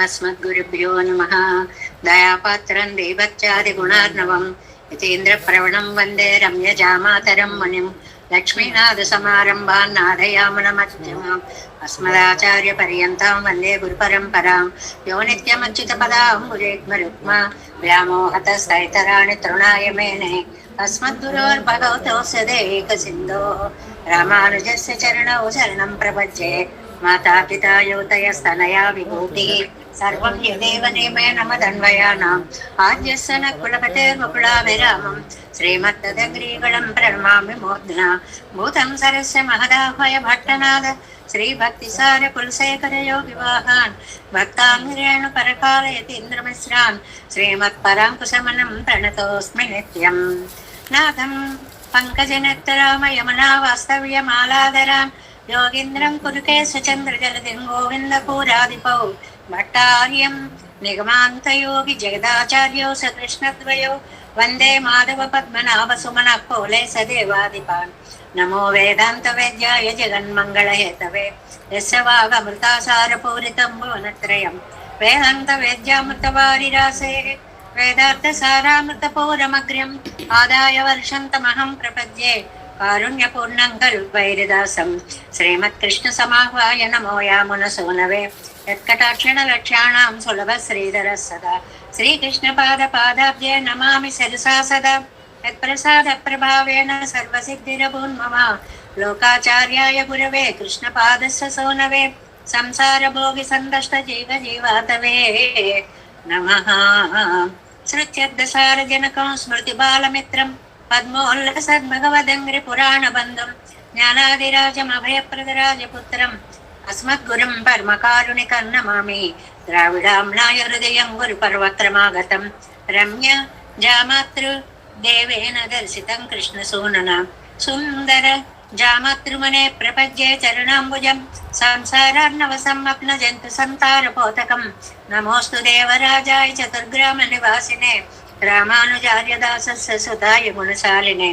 अस्मद्गुरुभ्यो नमः। दयापात्रं देवत्यादिगुणार्णवं यतीन्द्रप्रवणं वन्दे रम्यजामातरं मुनिं लक्ष्मीनाथसमारम्भान् नाथयामुनमध्यमाम् अस्मदाचार्यपर्यन्तां वन्दे गुरुपरम्परां यो नित्यमच्युतपदाम्बुजयुग्मरुक्मा व्यामोहतस्तैतराणि तृणाय मेने अस्मद्गुरोर्भगवतोऽस्य देकसिन्धोः रामानुजस्य चरणौ शरणं प्रपद्ये। माता पिता युवतयस्तनया विभूतिः सर्वं यदेव नियमेन मदन्वयानाम् आद्यस्य न कुलपतेर्मुकुलाभिरामम् श्रीमत्तदग्रीगणं प्रणमामि मूर्ध्ना भूतं सरस्य महदाह्वय भट्टनाद श्रीभक्तिसार कुलशेखर योगिवाहान् भक्ताङ्गिरेणु परकालयतीन्द्रमिश्रान् श्रीमत्पराङ्कुशमनं प्रणतोऽस्मि नित्यम् नाथं पङ्कजनेत्रराम यमुना वास्तव्यमालाधरान् योगीन्द्रं कुरुकेशचन्द्रजलधिं गोविन्दपूराधिपौ भट्टार्यं निगमान्तयोगि जगदाचार्यौ स कृष्णद्वयो वन्दे माधव पद्मनाभ सुमनः कोले सदेवाधिपान् नमो वेदान्तवेद्याय जगन्मङ्गलहेतवे यस्य वागमृतासारपूरितं भुवनत्रयं वेदान्तवेद्यामृतवारिरासेः वेदार्थसारामृतपूरमग्र्यम् आदाय वर्षन्तमहं प्रपद्ये कारुण्यपूर्णं कल्पैर्दासं श्रीमत्कृष्णसमाह्वाय नमो यामुनसूनवे यत्कटाक्षणलक्ष्याणां सुलभः श्रीधरः सदा श्रीकृष्णपादपादाब्जे नमामि सरसा सदा यत्प्रसादप्रभावेण सर्वसिद्धिरभून्मम लोकाचार्याय गुरवे कृष्णपादस्य सोनवे संसारभोगिसन्तष्टजीवजीवातवे नमः। श्रुत्यर्थसारजनकं स्मृतिबालमित्रं पद्मोल्लसद्भगवदङ्घ्रिपुराणबन्धुं ज्ञानादिराजमभयप्रदराजपुत्रम् अस्मद्गुरुं परमकारुणिकं नमामि। द्राविडाम्नाय हृदयं गुरुपर्वक्रमागतं रम्य जामातृ देवेन दर्शितं कृष्णसूनना सुन्दर जामातृमने प्रपद्ये चरणाम्बुजं संसारार्णवसमग्नजन्तु सन्तारपोतकं नमोऽस्तु देवराजाय चतुर्ग्रामनिवासिने रामानुजार्यदासस्य सुताय गुणशालिने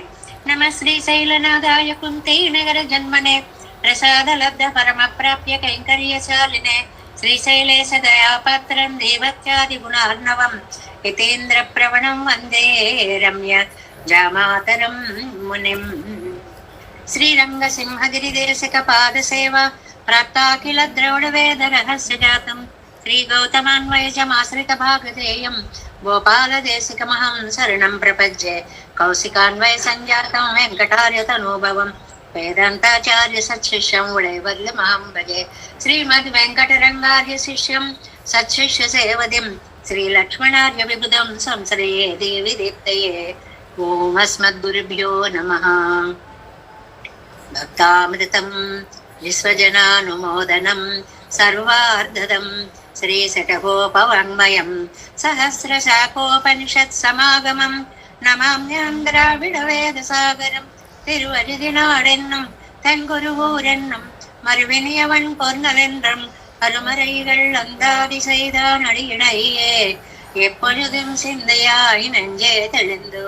नमः श्रीशैलनाथाय कुन्तीनगरजन्मने प्रसादलब्ध परमप्राप्य कैङ्कर्यशालिने श्रीशैलेश दयापात्रं देवत्यादिगुणार्णवं यतीन्द्रप्रवणं वन्दे रम्य जामातरं मुनिम्। श्रीरङ्गसिंहगिरिदेशिकपादसेवा प्राप्ताखिल द्रविडवेदरहस्यजातं श्रीगौतमान्वयजमाश्रितभागधेयं गोपालदेशिकमहं शरणं प्रपद्ये कौशिकान्वयसञ्जातं वेङ्कटार्यतनूभवं वेदान्ताचार्य सत्शिष्यं उडैवर्यमहं भजे श्रीमद्वेङ्कटरङ्गार्य शिष्यं सत्शिष्यसेवदिं श्रीलक्ष्मणार्य विबुधं संश्रये देवि दीप्तये। ॐ अस्मद्गुरुभ्यो नमः। भक्तामृतं विश्वजनानुमोदनं सर्वार्धदं श्रीशठगोपवाङ्मयं सहस्रशाखोपनिषत्समागमं नमाम्यहं द्राविडवेदसागरं திருவருதினாடென்னும் தன் குருவூரென்னும் மறுவினியவன் பொன்னலென்றும் அருமறைகள் அந்தாதி செய்தான் அடியினையே எப்பொழுதும் சிந்தையாய் நெஞ்சே தெளிந்து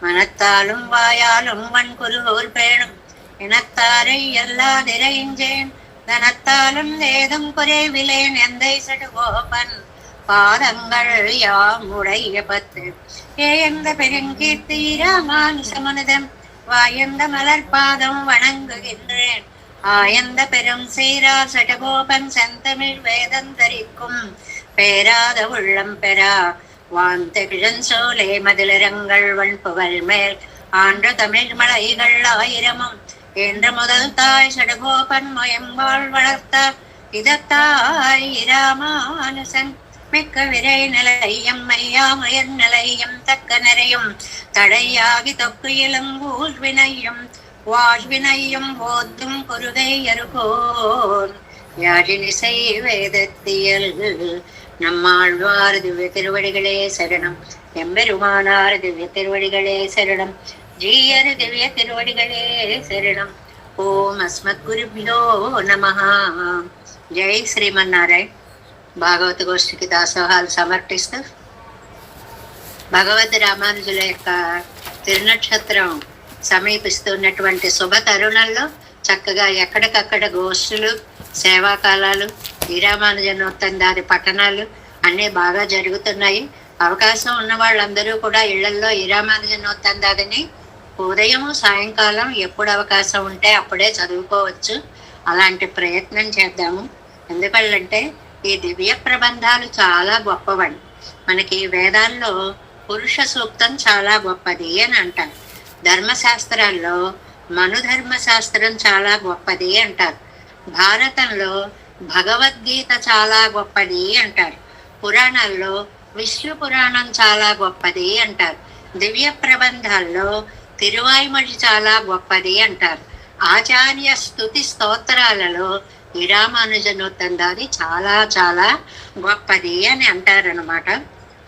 மனத்தாலும் வாயாலும் வன் குருகூர் பேணும் இனத்தாரை எல்லாதிரைஞ்சேன் தனத்தாலும் ஏதும் குறைவிலேன் எந்தை சடுகோபன் பாதங்கள் யாம் உடைய பத்து ஏந்த பெருங்கீர்த்தி ராமானுசமனிதம் வாயந்த மலர்பாதம் வணங்குகின்றேன் ஆயந்த பெரும் சீரா சடகோபன் செந்தமிழ் வேதந்தரிக்கும் பேராத உள்ளம் பெறா வாந்தகிழன் சோலை மதிலரங்கள் வன்புகழ் மேல் ஆன்ற தமிழ் மலைகள் ஆயிரமும் என்ற முதல் தாய் சடகோபன் மயம்பாள் வளர்த்த இதத்தாய் இராமானுசன் மிக்க விரை நிலையம் மையாமயர் நிலையம் தக்க நிறையும் தடையாகி தொக்கு இளங்கூல் வினையும் வாழ்வினையும் போதும் குருகை அருகோன் யாழினிசை வேதத்தியல் நம்மாழ்வார் திவ்ய திருவடிகளே சரணம் எம்பெருமானார் திவ்ய திருவடிகளே சரணம் ஜீயர் திவ்ய திருவடிகளே சரணம். ஓம் அஸ்மத்குருभ्यो నమః. జై శ్రీమన్నారాయణ. భాగవత గోష్ఠికి దాసోహాలు సమర్పిస్తూ భగవద్ రామానుజుల యొక్క తిరునక్షత్రం సమీపిస్తున్నటువంటి శుభ తరుణంలో చక్కగా ఎక్కడికక్కడ గోష్ఠులు సేవాకాలాలు ఈ రామానుజనోత్తందాది పఠనాలు అన్నీ బాగా జరుగుతున్నాయి. అవకాశం ఉన్న వాళ్ళందరూ కూడా ఇళ్లల్లో ఈ రామానుజనోత్తందాదిని ఉదయం సాయంకాలం ఎప్పుడు అవకాశం ఉంటే అప్పుడే చదువుకోవచ్చు. అలాంటి ప్రయత్నం చేద్దాము. ఎందుకంటే ఈ దివ్య ప్రబంధాలు చాలా గొప్పవండి. మనకి వేదాల్లో పురుష సూక్తం చాలా గొప్పది అని అంటారు. ధర్మశాస్త్రాల్లో మనుధర్మశాస్త్రం చాలా గొప్పది అంటారు. భారతంలో భగవద్గీత చాలా గొప్పది అంటారు. పురాణాల్లో విష్ణు పురాణం చాలా గొప్పది అంటారు. దివ్య ప్రబంధాల్లో తిరువాయిమొഴി చాలా గొప్పది అంటారు. ఆచార్య స్తుతి స్తోత్రాలలో ఈ రామానుజనోత్తందాది చాలా చాలా గొప్పది అని అంటారనమాట.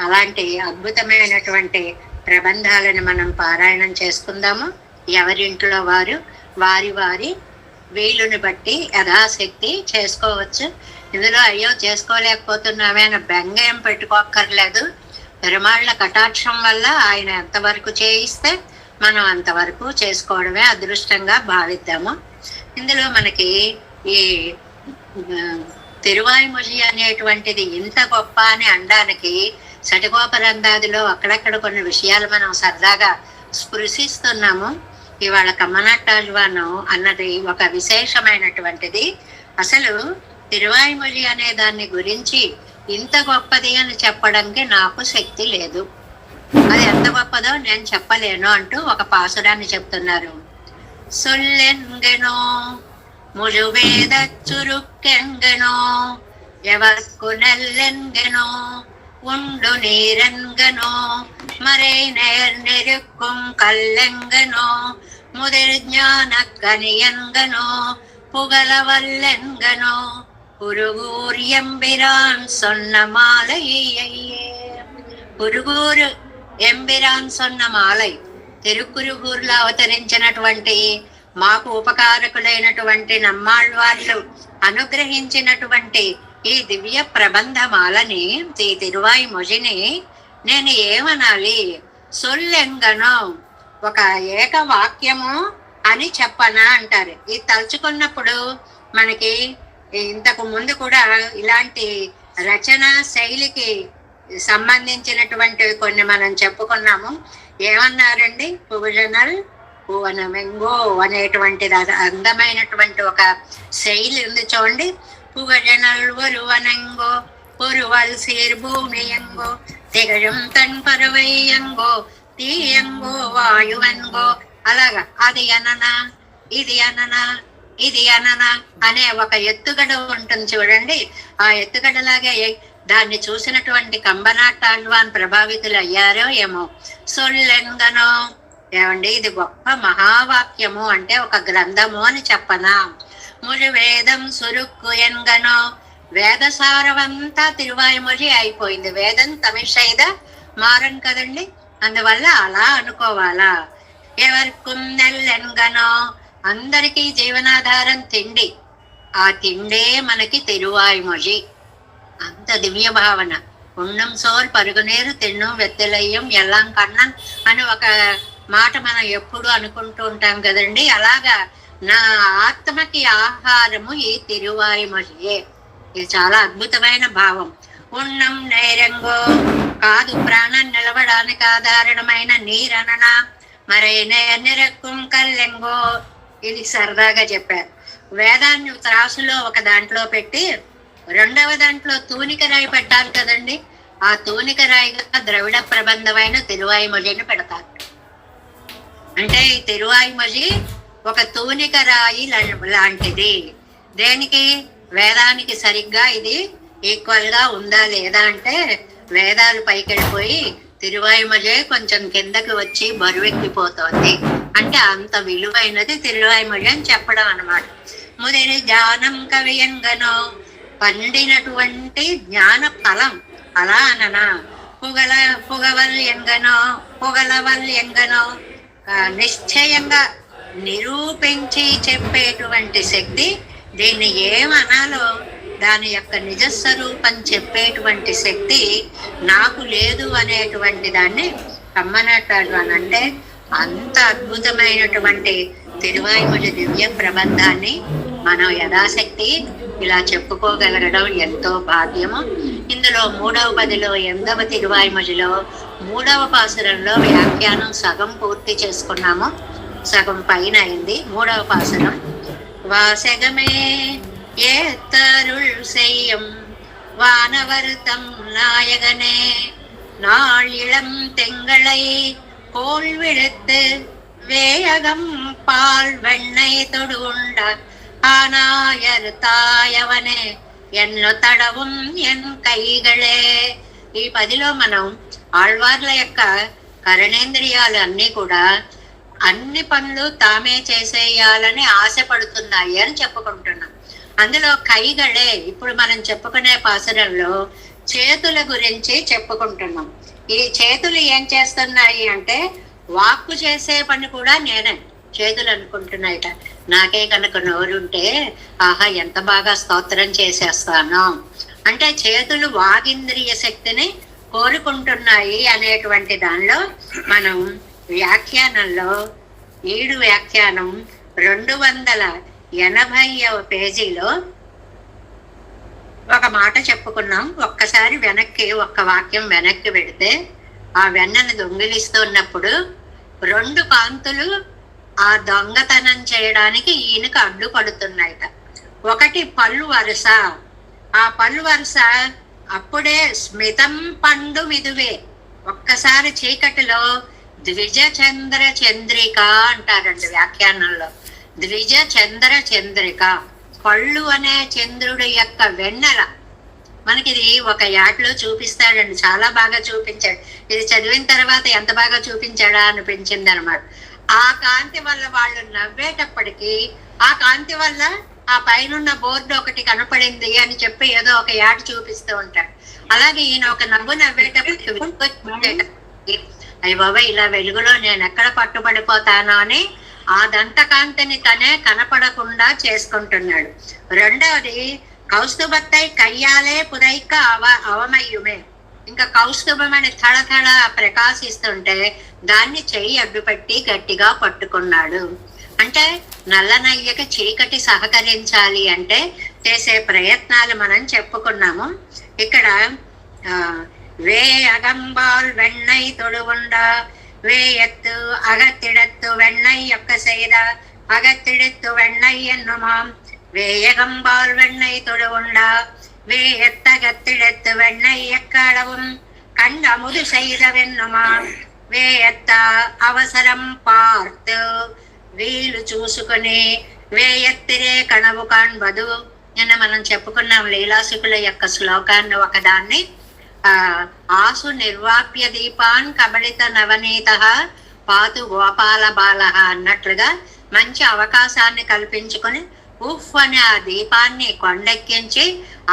అలాంటి అద్భుతమైనటువంటి ప్రబంధాలను మనం పారాయణం చేసుకుందాము. ఎవరింట్లో వారు వారి వారి వీలుని బట్టి యథాశక్తి చేసుకోవచ్చు. ఇందులో అయ్యో చేసుకోలేకపోతున్నామే అని బెంగ ఏం పెట్టుకోక్కర్లేదు. పెరుమాళ్ళ కటాక్షం వల్ల ఆయన ఎంతవరకు చేయిస్తే మనం అంతవరకు చేసుకోవడమే అదృష్టంగా భావిద్దాము. ఇందులో మనకి ఈ తిరువాయిమొഴി అనేటువంటిది ఇంత గొప్ప అని అనడానికి శఠగోపరందాదిలో అక్కడక్కడ కొన్ని విషయాలు మనం సరదాగా స్పృశిస్తున్నాము. ఇవాళ కమ్మనట్టాళ్వాను అన్నది ఒక విశేషమైనటువంటిది. అసలు తిరువాయిమొഴి అనే దాన్ని గురించి ఇంత గొప్పది అని చెప్పడానికి నాకు శక్తి లేదు. అది ఎంత గొప్పదో నేను చెప్పలేను అంటూ ఒక పాసురాన్ని చెప్తున్నారు. సొల్లెంగెనో ముழுவேద చురుక్కెంగెనో ఎవర్కు నెల్లెంగెనో ఉండు నీరెంగనో మరే నేర్ నెరుక్కుం కల్లెంగనో ముదిర్ జ్ఞాన కనియంగనో புகழவல்லென்கனோ குருகூர் எம்பிரான் சொன்ன மாலையே. కురుగురు ఎంబిరాన్ సొన్న మాలై, తిరుకురుగురులో అవతరించినటువంటి మాకు ఉపకారకులైనటువంటి నమ్మాళ్వార్లు అనుగ్రహించినటువంటి ఈ దివ్య ప్రబంధమాలని, ఈ తిరువాయిమొഴിని నేను ఏమనాలి? సొల్లెంగనో, ఒక ఏకవాక్యము అని చెప్పనా అంటారు. ఇది తలుచుకున్నప్పుడు మనకి ఇంతకు ముందు కూడా ఇలాంటి రచన శైలికి సంబంధించినటువంటివి కొన్ని మనం చెప్పుకున్నాము. ఏమన్నారండి? పుగుజనల్ పువనమెంగో అనేటువంటిది అందమైనటువంటి ఒక శైలి ఉంది చూడండి. పుగజనల్ ఒరువనంగో పొరువల్ సీర్ భూమియంగో తిగజం తన్ పరువయ్యంగో తీయంగో వాయువెంగో. అలాగా అది అననా ఇది అననా ఇది అననా అనే ఒక ఎత్తుగడ ఉంటుంది చూడండి. ఆ ఎత్తుగడలాగే దాన్ని చూసినటువంటి కంబనాటాళ్వాన్ ప్రభావితులు అయ్యారో ఏమో. సొల్లెంగనో, ఏమండి ఇది గొప్ప మహావాక్యము అంటే ఒక గ్రంథము అని చెప్పనా. ముழுవేదం సురుక్కు ఎంగనో, వేదసారవంతా తిరువాయిమొഴి అయిపోయింది. వేదం తమిషైద మారం కదండి, అందువల్ల అలా అనుకోవాలా. ఎవరికి నెల్లెంగనో, అందరికీ జీవనాధారం తిండి, ఆ తిండే మనకి తిరువాయిమొഴి. అంత దివ్య భావన. ఉన్నం సోర్ పరుగునేరు తిన్నం వెత్తెలయ్యం ఎల్లాం కన్నం అని ఒక మాట మనం ఎప్పుడు అనుకుంటూ ఉంటాం కదండి. అలాగా నా ఆత్మకి ఆహారము ఈ తిరువాయిమొഴിయే. ఇది చాలా అద్భుతమైన భావం. ఉన్నం నేరంగో, కాదు ప్రాణం నిలవడానికి ఆధారణమైన నీరననా మరే నిరక్కుం కల్లెంగో. ఇది సరదాగా చెప్పారు. వేదాన్ని త్రాసులో ఒక దాంట్లో పెట్టి రెండవ దాంట్లో తూనిక రాయి పెట్టాలి కదండి. ఆ తూనిక రాయిగా ద్రవిడ ప్రబంధమైన తిరువాయిమొഴിని పెడతారు. అంటే ఈ తిరువాయిమొഴి ఒక తూనిక రాయి లాంటిది. దేనికి? వేదానికి సరిగ్గా ఇది ఈక్వల్ గా ఉందా లేదా అంటే వేదాలు పైకెళ్ళిపోయి తిరువాయిమొഴి కొంచెం కిందకి వచ్చి బరువెక్కిపోతోంది. అంటే అంత విలువైనది తిరువాయిమొഴి అని చెప్పడం అన్నమాట. ముదిరి జ్ఞానం కవియంగనో, పండినటువంటి జ్ఞాన ఫలం అలా అననా. పుగలవల్యంగనో, నిశ్చయంగా నిరూపించి చెప్పేటువంటి శక్తి. దీన్ని ఏమనాలో దాని యొక్క నిజస్వరూపం చెప్పేటువంటి శక్తి నాకు లేదు అనేటువంటి దాన్ని కమ్మనట్టాడు అని అంటే అంత అద్భుతమైనటువంటి తిరువాయిమొഴి దివ్య ప్రబంధాన్ని మనం యథాశక్తి ఇలా చెప్పుకోగలగడం ఎంతో భాగ్యము. ఇందులో 3వ పదిలో 8వ తిరువాయిమొழிలో 3వ పాసురంలో వ్యాఖ్యానం సగం పూర్తి చేసుకున్నాము, సగం పైన అయింది. 3వ పాసురం వాసగమే ஏத்தருள் செய்யும் வானவர்தம் நாயகனே நாள் இளம் தெங்களை கோல் விழுத்து வேயகம் பால் வெண்ணெய் தொடுண்ட ஆனாயர் தாயவనే ఎన్ను తడవం ఎన్ కైగళే. ఈ 10లో మనం ఆళ్వార్ల యొక్క కరణేంద్రియాలు అన్నీ కూడా అన్ని పనులు తామే చేసేయాలని ఆశపడుతున్నాయి అని చెప్పుకుంటున్నాం. అందులో కైగళే ఇప్పుడు మనం చెప్పుకునే పాసురంలో చేతుల గురించి చెప్పుకుంటున్నాం. ఈ చేతులు ఏం చేస్తున్నాయి అంటే వాక్కు చేసే పని కూడా నేనే, చేతులు అనుకుంటున్నాయిట నాకే కనుక నోరుంటే ఆహా ఎంత బాగా స్తోత్రం చేసేస్తాను అంటే చేతులు వాగింద్రియ శక్తిని కోరుకుంటున్నాయి అనేటువంటి దానిలో మనం వ్యాఖ్యానంలో 7 వ్యాఖ్యానం 280వ పేజీలో ఒక మాట చెప్పుకున్నాం. ఒక్కసారి వెనక్కి ఒక్క వాక్యం వెనక్కి పెడితే ఆ వెన్నను దొంగిలిస్తున్నప్పుడు 2 కాంతులు ఆ దొంగతనం చేయడానికి ఈయనకు అడ్డుపడుతున్నాయిట. ఒకటి పళ్ళు వరుస, ఆ పళ్ళు వరుస అప్పుడే స్మితం పండు విదువే. ఒక్కసారి చీకటిలో ద్విజ చంద్ర చంద్రిక అంటారండి వ్యాఖ్యానంలో. ద్విజ చంద్ర చంద్రిక పళ్ళు అనే చంద్రుడి యొక్క వెన్నెల మనకి ఇది ఒక యాడ్లో చూపిస్తాడండి, చాలా బాగా చూపించాడు. ఇది చదివిన తర్వాత ఎంత బాగా చూపించాడా అనిపించింది అనమాట. ఆ కాంతి వల్ల వాళ్ళు నవ్వేటప్పటికీ ఆ కాంతి వల్ల ఆ పైన బోర్డు ఒకటి కనపడింది అని చెప్పి ఏదో ఒక యాడ్ చూపిస్తూ ఉంటాడు. అలాగే ఈయన ఒక నవ్వు నవ్వేటప్పటికి అయ్య బాబా ఇలా వెలుగులో నేను ఎక్కడ పట్టుబడిపోతానో అని ఆ దంతకాంతిని తనే కనపడకుండా చేసుకుంటున్నాడు. రెండవది కౌస్తుభత్తై కయ్యాలే పురైక అవమయ్యుమే. ఇంకా కౌస్తుభమని థళథళ ప్రకాశిస్తుంటే దాన్ని చెయ్యి అడ్డుపెట్టి గట్టిగా పట్టుకున్నాడు. అంటే నల్లనయ్యకి చీకటి సహకరించాలి అంటే చేసే ప్రయత్నాలు మనం చెప్పుకున్నాము. ఇక్కడ వే అగంబాల్ వెన్నై తొడుగుండా వేయత్తు అగత్తిడత్తు వెన్నై యొక్క செய்த అగత్తిడత్తు వెన్నై ఎన్నుమాం వేయగంబాల్ వెన్నై తొడుగుండా வேயத்தகத்திடத்து வெண்ணை எக்களவும் கண் அமுது செய்தவென்னுமா వేయత్త అవసరం పార్తు వీలు చూసుకుని వేయత్తిరే కణవు కాన్వదు. నిన్న మనం చెప్పుకున్నాం లీలాసుకుల యొక్క శ్లోకాన్ని ఒకదాన్ని. ఆసు నిర్వాప్య దీపాన్ కబళిత నవనీత పాతు గోపాల బాల అన్నట్లుగా మంచి అవకాశాన్ని కల్పించుకొని ఉఫ్ అని ఆ దీపాన్ని కొండెక్కించి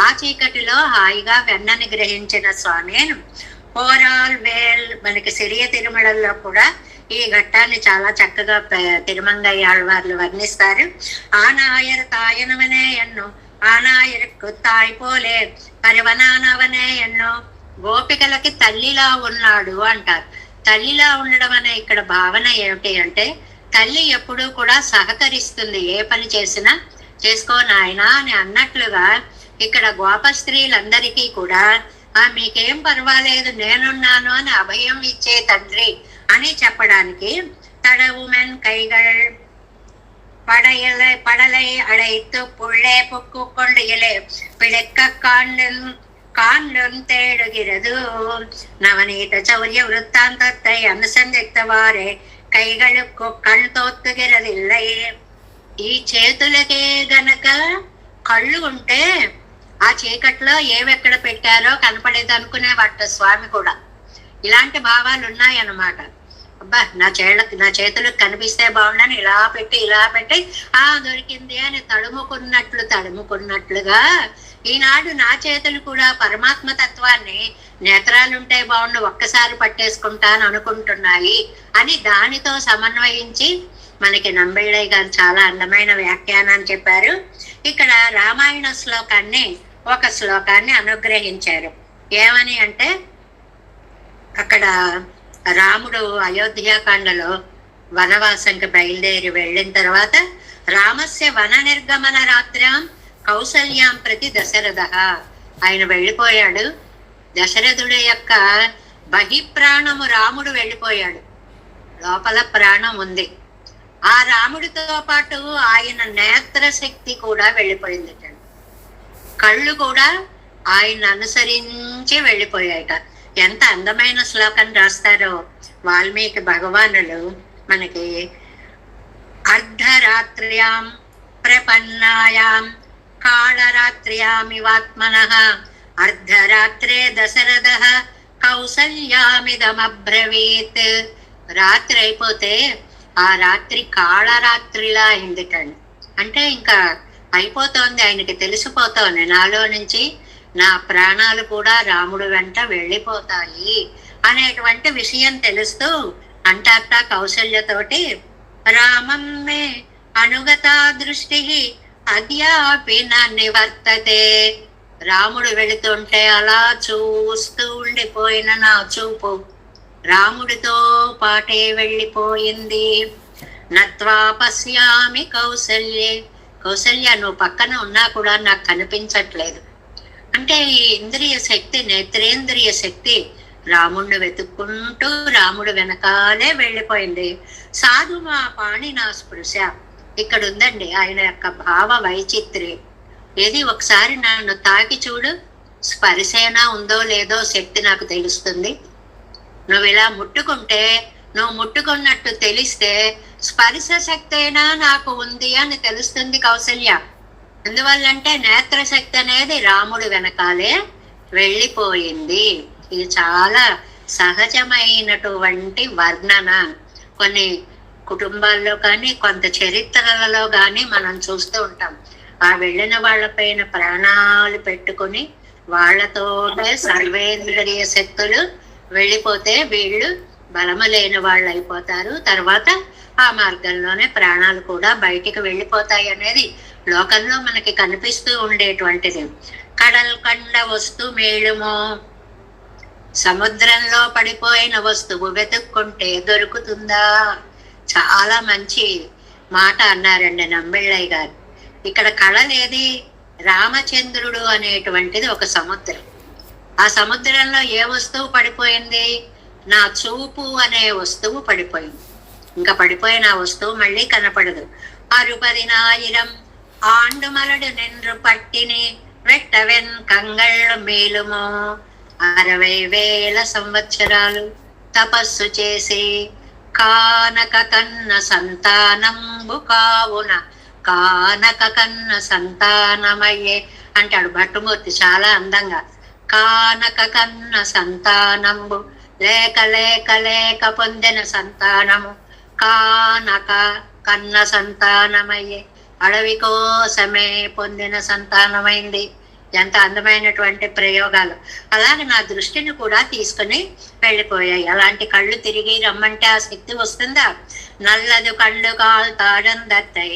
ఆ చీకటిలో హాయిగా వెన్నని గ్రహించిన స్వామిను పోరాల్ వేల్. మనకి సిరియ తిరుమలలో కూడా ఈ ఘట్టాన్ని చాలా చక్కగా తిరుమంగయ్యాళ్వార్లు వర్ణిస్తారు. ఆనాయర్ తాయనవనే ఎన్నో ఆనాయరకు తాయిపోలే పరివనానవనే ఎన్నో. గోపికలకి తల్లిలా ఉన్నాడు అంటారు. తల్లిలా ఉండడం అనే ఇక్కడ భావన ఏమిటి అంటే తల్లి ఎప్పుడూ కూడా సహకరిస్తుంది, ఏ పని చేసినా చేసుకో నాయనా అని అన్నట్లుగా ఇక్కడ గోప స్త్రీలందరికీ కూడా మీకేం పర్వాలేదు నేనున్నాను అని అభయం ఇచ్చే తండ్రి అని చెప్పడానికి తడవుమెన్ కైగల్ పడలై అడైతు పుళ్ళే పొక్కు కొండలే పిడెక్క காண்டும் தேடுகிறது நவநீத சௌரிய விருத்தாந்தத்தை అనుసంధిత్తవారే కైగలకు కళ్ళు తోత్తుగిరదిల్లై. ఈ చేతులకే గనక కళ్ళు ఉంటే ఆ చీకట్లో ఏవెక్కడ పెట్టారో కనపడేది అనుకునేవాట స్వామి కూడా. ఇలాంటి భావాలు ఉన్నాయన్నమాట. అబ్బా నా చేతులకు కనిపిస్తే బాగుండని ఇలా పెట్టి దొరికింది అని తడుముకున్నట్లుగా ఈనాడు నా చేతులు కూడా పరమాత్మ తత్వాన్ని నేత్రాలుంటే బాగుండు ఒక్కసారి పట్టేసుకుంటాను అనుకుంటున్నాయి అని దానితో సమన్వయించి మనకి నంబిళ్ళయ్య గారు చాలా అందమైన వ్యాఖ్యానాన్ని చెప్పారు. ఇక్కడ రామాయణ ఒక శ్లోకాన్ని అనుగ్రహించారు. ఏమని అంటే అక్కడ రాముడు అయోధ్యాకాండలో వనవాసంకి బయలుదేరి వెళ్ళిన తర్వాత రామస్య వన నిర్గమన రాత్ర్యాం కౌసల్యాం ప్రతి దశరథ. ఆయన వెళ్ళిపోయాడు. దశరథుడి యొక్క బహిప్రాణము రాముడు వెళ్ళిపోయాడు, లోపల ప్రాణం ఉంది. ఆ రాముడితో పాటు ఆయన నేత్ర శక్తి కూడా వెళ్ళిపోయింది. కళ్ళు కూడా ఆయన అనుసరించి వెళ్ళిపోయాయట. ఎంత అందమైన శ్లోకం రాస్తారో వాల్మీకి భగవానులు మనకి. అర్ధరాత్ర్యాం ప్రపన్నాయాం కాళరాత్ర్యామివాత్మనః అర్ధరాత్రే దశరథః కౌసల్యామిదమబ్రవీత్. రాత్రి అయిపోతే ఆ రాత్రి కాళరాత్రిలా అయిందిటండి. అంటే ఇంకా అయిపోతోంది, ఆయనకి తెలిసిపోతోంది నాలో నుంచి నా ప్రాణాలు కూడా రాముడు వెంట వెళ్ళిపోతాయి అనేటువంటి విషయం తెలుస్తూ అంటారట కౌసల్యతోటి. రామం మే అనుగతా దృష్టి అద్యాపి నా నివర్తతే. రాముడు వెళుతుంటే అలా చూస్తూ ఉండిపోయిన నా చూపు రాముడితో పాటే వెళ్ళిపోయింది. నత్వా పశ్యామి కౌసల్యే. కౌసల్య, నువ్వు పక్కన ఉన్నా కూడా నాకు కనిపించట్లేదు. అంటే ఈ ఇంద్రియ శక్తి, నేత్రేంద్రియ శక్తి రాముడిని వెతుక్కుంటూ రాముడు వెనకాలే వెళ్ళిపోయింది. సాధు మా పాణి నా స్పృశ. ఇక్కడ ఉందండి ఆయన యొక్క భావ వైచిత్రి. ఏది ఒకసారి నన్ను తాకి చూడు, స్పర్శేనా ఉందో లేదో శక్తి నాకు తెలుస్తుంది. నువ్వు ఇలా ముట్టుకుంటే, నువ్వు ముట్టుకున్నట్టు తెలిస్తే స్పర్శ శక్తి అయినా నాకు ఉంది అని తెలుస్తుంది కౌసల్య. ఎందువల్లంటే నేత్రశక్తి అనేది రాముడు వెనకాలే వెళ్ళిపోయింది. ఇది చాలా సహజమైనటువంటి వర్ణన. కొన్ని కుటుంబాల్లో కానీ కొంత చరిత్రలలో కానీ మనం చూస్తూ ఉంటాం. ఆ వెళ్ళిన వాళ్ళపైన ప్రాణాలు పెట్టుకుని వాళ్ళతోటే సర్వేంద్రియ శక్తులు వెళ్ళిపోతే వీళ్ళు బలము లేని వాళ్ళు అయిపోతారు. తర్వాత ఆ మార్గంలోనే ప్రాణాలు కూడా బయటికి వెళ్ళిపోతాయి అనేది లోకంలో మనకి కనిపిస్తూ ఉండేటువంటిది. కడల్ కండ వస్తు మేలుమో. సముద్రంలో పడిపోయిన వస్తువు వెతుక్కుంటే దొరుకుతుందా? చాలా మంచి మాట అన్నారండి నంబిళ్ళయ్య గారు. ఇక్కడ కళలేది? రామచంద్రుడు అనేటువంటిది ఒక సముద్రం. ఆ సముద్రంలో ఏ వస్తువు పడిపోయింది? నా చూపు అనే వస్తువు పడిపోయింది. ఇంకా పడిపోయిన ఆ వస్తువు మళ్ళీ కనపడదు. 60,000 ఆండు మలడు నిన్ను పట్టిని వెట్టవెన్ కంగళ్ళు మేలుమో. 60,000 సంవత్సరాలు తపస్సు చేసి కానక కన్న సంతానంబు కావున కానక కన్న సంతానమయ్యే అంటాడు భట్టుమూర్తి చాలా అందంగా. కానక కన్న సంతానంబు లేక లేక లేక పొందిన సంతానము కానక కన్న సంతానమయ్యే. అడవి కోసమే పొందిన సంతానమైంది. ఎంత అందమైనటువంటి ప్రయోగాలు. అలాగే నా దృష్టిని కూడా తీసుకుని వెళ్ళిపోయాయి. అలాంటి కళ్ళు తిరిగి రమ్మంటే ఆ శక్తి వస్తుందా? నల్లదు కళ్ళు కాల్తాడందత్తై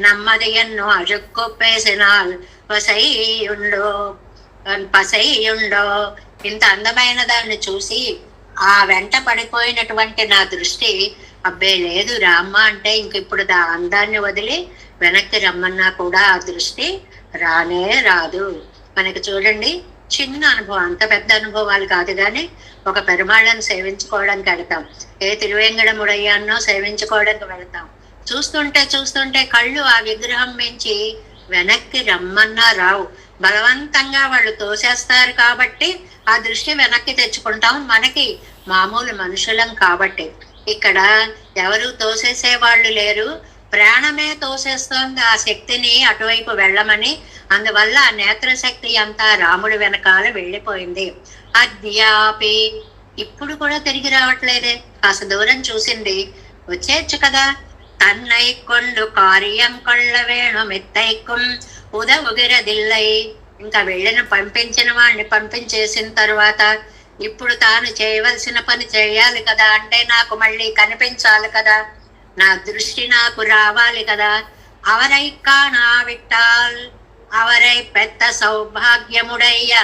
నమ్మది ఎన్నో అజుక్కొప్పేసినాల్ పసైయుండో పసైయుండో. ఇంత అందమైన దాన్ని చూసి ఆ వెంట పడిపోయినటువంటి నా దృష్టి అబ్బే లేదు రామ్మ అంటే ఇంక ఇప్పుడు ఆ అందాన్ని వదిలి వెనక్కి రమ్మన్నా కూడా ఆ దృష్టి రానే రాదు. మనకి చూడండి చిన్న అనుభవం, అంత పెద్ద అనుభవాలు కాదు కానీ ఒక పెరుమాళ్ళను సేవించుకోవడానికి వెళతాం, ఏ తిరువేంగడముడయ్యాన్నో సేవించుకోవడానికి వెళతాం. చూస్తుంటే చూస్తుంటే కళ్ళు ఆ విగ్రహం మించి వెనక్కి రమ్మన్నా రావు. బలవంతంగా వాళ్ళు తోసేస్తారు కాబట్టి ఆ దృష్టి వెనక్కి తెచ్చుకుంటాం. మనకి మామూలు మనుషులం కాబట్టి ఇక్కడ ఎవరు తోసేసే వాళ్ళు లేరు. ప్రాణమే తోసేస్తోంది ఆ శక్తిని అటువైపు వెళ్ళమని. అందువల్ల ఆ నేత్రశక్తి అంతా రాముడి వెనకాల వెళ్ళిపోయింది. అద్యాపి ఇప్పుడు కూడా తిరిగి రావట్లేదే. కాస్త దూరం చూసింది, వచ్చేయచ్చు కదా. తన్నై కొండు కార్యం కొళ్ళ వేణు మెత్తైకుం ఉదవుగిరదిల్లై. ఇంకా వెళ్ళిన పంపించిన వాడిని పంపించేసిన తర్వాత ఇప్పుడు తాను చేయవలసిన పని చేయాలి కదా. అంటే నాకు మళ్ళీ కనిపించాలి కదా, నా దృష్టి నాకు రావాలి కదా. అవరై కానా విట్టాల్ అవరై పెద్ద సౌభాగ్యముడయ్య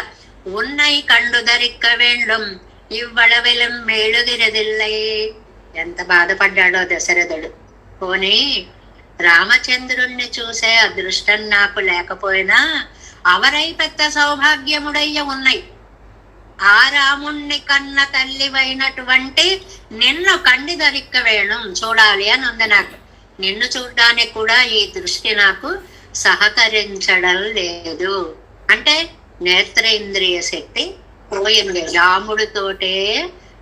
ఉన్నై కండు దరిక్క వేండం ఇవ్వడవెలం మేలుగిరదిల్లై. ఎంత బాధపడ్డాడో దశరథుడు. పోనీ రామచంద్రుణ్ణి చూసే అదృష్టం నాకు లేకపోయినా అవరై పెద్ద సౌభాగ్యముడయ్య ఉన్నాయి. ఆ రాముణ్ణి కన్న తల్లివైనటువంటి నిన్ను కండి దరిక్క వేణం చూడాలి అని ఉంది నాకు. నిన్ను చూడడానికి కూడా ఈ దృష్టి నాకు సహకరించడం లేదు. అంటే నేత్రేంద్రియ శక్తి పోయింది, రాముడితోటే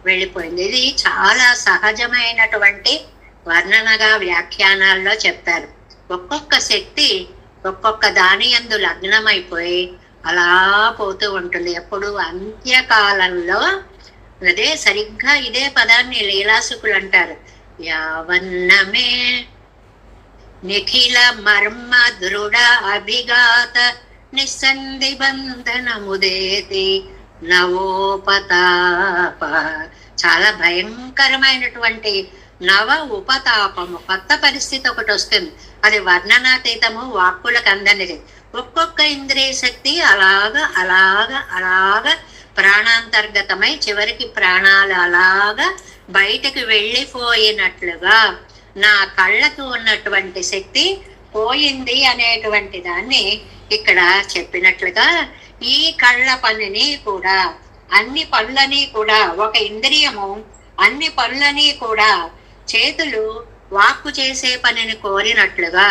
వెళ్ళిపోయింది. ఇది చాలా సహజమైనటువంటి వర్ణనగా వ్యాఖ్యానాల్లో చెప్తారు. ఒక్కొక్క శక్తి ఒక్కొక్క దాని యందు లగ్నమైపోయి అలా పోతూ ఉంటుంది. ఎప్పుడు అంత్యకాలంలో అదే సరిగ్గా ఇదే పదాన్ని లీలాసుకులు అంటారు. యావన్నమే నిఖిల మర్మ దృఢ అభిఘాత నిస్సంధి బంధనముదేతి నవోపతాప. చాలా భయంకరమైనటువంటి నవ ఉపతాపము, కొత్త పరిస్థితి ఒకటి వస్తుంది. అది వర్ణనాతీతము, వాక్కులకు అందనిది. ఒక్కొక్క ఇంద్రియ శక్తి అలాగా అలాగా అలాగా ప్రాణాంతర్గతమై చివరికి ప్రాణాలు అలాగా బయటకు వెళ్ళిపోయినట్లుగా నా కళ్ళకు ఉన్నటువంటి శక్తి పోయింది అనేటువంటి దాన్ని ఇక్కడ చెప్పినట్లుగా ఈ కళ్ళ పనిని కూడా, అన్ని పనులని కూడా, ఒక ఇంద్రియము అన్ని పనులని కూడా చేతులు వాక్కు చేసే పనిని కోరినట్లుగా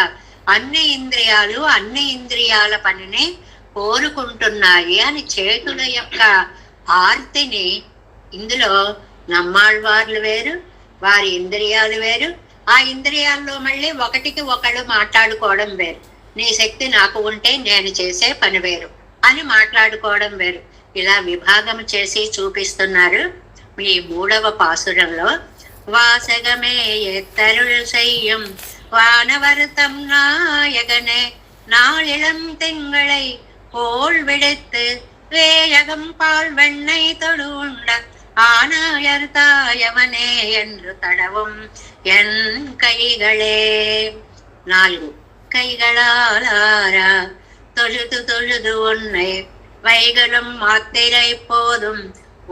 అన్ని ఇంద్రియాలు అన్ని ఇంద్రియాల పనిని కోరుకుంటున్నాయి అని చేతుల యొక్క ఆర్తిని, ఇందులో నమ్మాళ్వార్లు వేరు, వారి ఇంద్రియాలు వేరు, ఆ ఇంద్రియాల్లో మళ్ళీ ఒకటికి ఒకళ్ళు మాట్లాడుకోవడం వేరు. నీ శక్తి నాకు ఉంటే నేను చేసే పని వేరు అని మాట్లాడుకోవడం వేరు. ఇలా విభాగం చేసి చూపిస్తున్నారు ఈ 3వ పాసురంలో. வாசகமே எத்தருள் செய்யும் வானவர்த்தம் நாயகனே நாளிளம் திங்களை போல் விடுத்து வேயகம் பால் வெண்ணை தொடுண்ட ஆனாயர் தாயவனே என்று தடவும் என் கைகளே. 4 கைகளாலாரா தொழுது தொழுது உன்னை வைகளும் மாத்திரை போதும்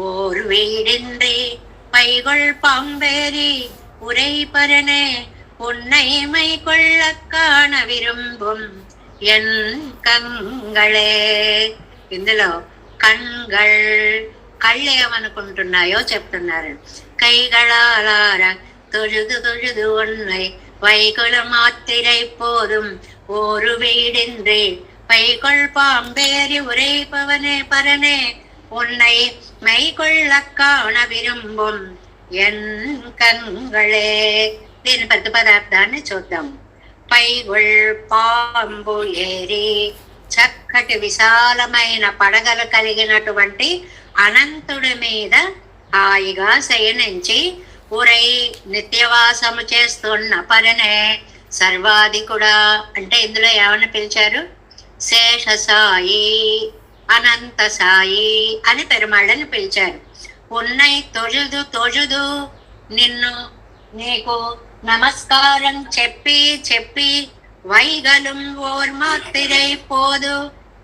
ஓர் வீடின்றி பைகொள் பாம்பேரி உரை பரனே உன்னை மை கொள்ள காண విరుంబుం ఎన్ కంగళే. ఇందులో కళ్ళు ఏమనుకుంటున్నాయో చెప్తున్నారు. కైగళాలార தொழுது தொழுது உன்னை வைகுல மாத்திரை போதும் ஒரு வீடின்றி பைகொள் பாம்பேரி உரைப்பவனே பரனே உன்னை మైకొళ్ళ కాణ విరుంబుం ఎన్ కంగళే. దీని ప్రతి పదార్థాన్ని చూద్దాం. పైగొళ్ పాంబు ఏరి, చక్కటి విశాలమైన పడగలు కలిగినటువంటి అనంతుడి మీద హాయిగా శయనించి ఉరై నిత్యవాసము చేస్తున్న పరనే సర్వాధికుడా. అంటే ఇందులో ఏమని పిలిచారు? శేషసాయి, అనంత సాయి అని పెరుమాళ్ళని పిలిచారు. ఉన్నై తొழுது తొழுదు నిన్ను నీకు నమస్కారం చెప్పి చెప్పి వైగలం ఓర్ మాత్తిరై పోదు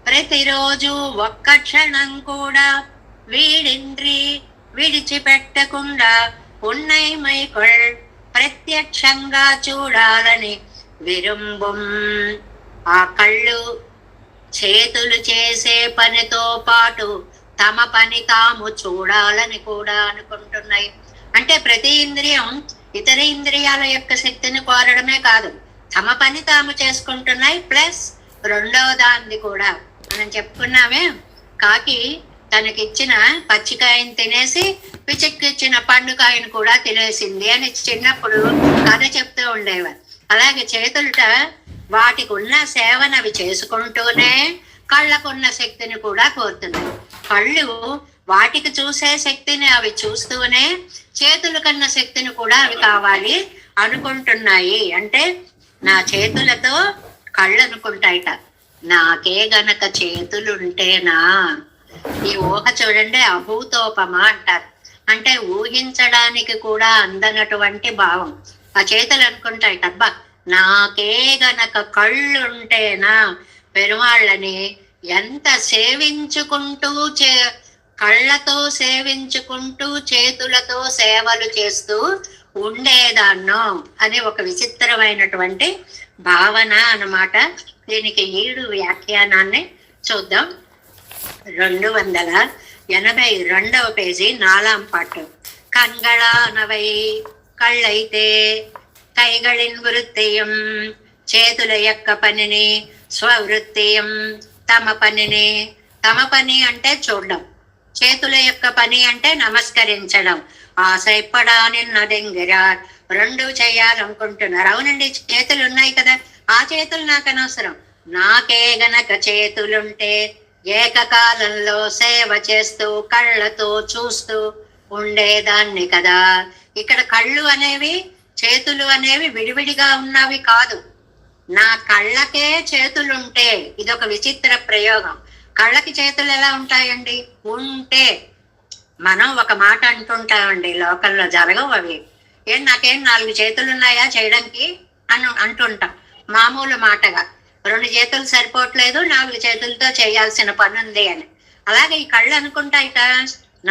ప్రతిరోజు ఒక్క క్షణం కూడా వీడింద్రి విడిచిపెట్టకుండా ఉన్నై మైకొళ్ ప్రత్యక్షంగా చూడాలని విరుంబుం. ఆ కళ్ళు చేతులు చేసే పనితో పాటు తమ పని తాము చూడాలని కూడా అనుకుంటున్నాయి. అంటే ప్రతి ఇంద్రియం ఇతర ఇంద్రియాల యొక్క శక్తిని కోరడమే కాదు, తమ పని తాము చేసుకుంటున్నాయి. ప్లస్ రెండవ దాన్ని కూడా మనం చెప్పుకున్నామే, కాకి తనకిచ్చిన పచ్చికాయని తినేసి పిచ్చెక్కిచ్చిన పండుకాయను కూడా తినేసింది అని చిన్నప్పుడు కథ చెప్తూ ఉండేవారు. అలాగే చేతులట వాటికి ఉన్న సేవను అవి చేసుకుంటూనే కళ్ళకున్న శక్తిని కూడా కోరుతున్నాయి. కళ్ళు వాటికి చూసే శక్తిని అవి చూస్తూనే చేతుల కన్నా శక్తిని కూడా అవి కావాలి అనుకుంటున్నాయి. అంటే నా చేతులతో కళ్ళు అనుకుంటాయిట, నాకే గనక చేతులుంటేనా. ఈ ఊహ చూడండి, అభూతోపమ అంటారు. అంటే ఊహించడానికి కూడా అందనటువంటి భావం. ఆ చేతులు అనుకుంటాయిట, అబ్బా నాకే గనక కళ్ళుంటేనా. పెరుమాళ్ళని ఎంత సేవించుకుంటూ కళ్ళతో సేవించుకుంటూ చేతులతో సేవలు చేస్తూ ఉండేదాన్నో అని ఒక విచిత్రమైనటువంటి భావన అన్నమాట. దీనికి ఈడు వ్యాఖ్యానాన్ని చూద్దాం. 282వ పేజీ 4వ పాఠం. కண்களானவை కళ్ళైతే కైகளின் వృత్తియం చేతుల యొక్క పనిని, స్వవృత్తియం తమ పనిని. తమ పని అంటే చూడడం, చేతుల యొక్క పని అంటే నమస్కరించడం. ఆశైపడానిన్నదెంగిరార్, రెండు చేయాలనుకుంటున్నారు. అవునండి, చేతులు ఉన్నాయి కదా, ఆ చేతులు నాకు అనవసరం. నాకే గనక చేతులుంటే ఏకకాలంలో సేవ చేస్తూ కళ్ళతో చూస్తూ ఉండేదాన్ని కదా. ఇక్కడ కళ్ళు అనేవి చేతులు అనేవి విడివిడిగా ఉన్నవి కాదు. నా కళ్ళకే చేతులుంటే, ఇదొక విచిత్ర ప్రయోగం. కళ్ళకి చేతులు ఎలా ఉంటాయండి? ఉంటే. మనం ఒక మాట అంటుంటామండి, లోకల్లో జరగవు అవి. నాకేం 4 చేతులు ఉన్నాయా చేయడానికి అని అంటుంటాం మామూలు మాటగా. 2 చేతులు సరిపోవట్లేదు, 4 చేతులతో చేయాల్సిన పని ఉంది అని. అలాగే ఈ కళ్ళు అనుకుంటాయిట,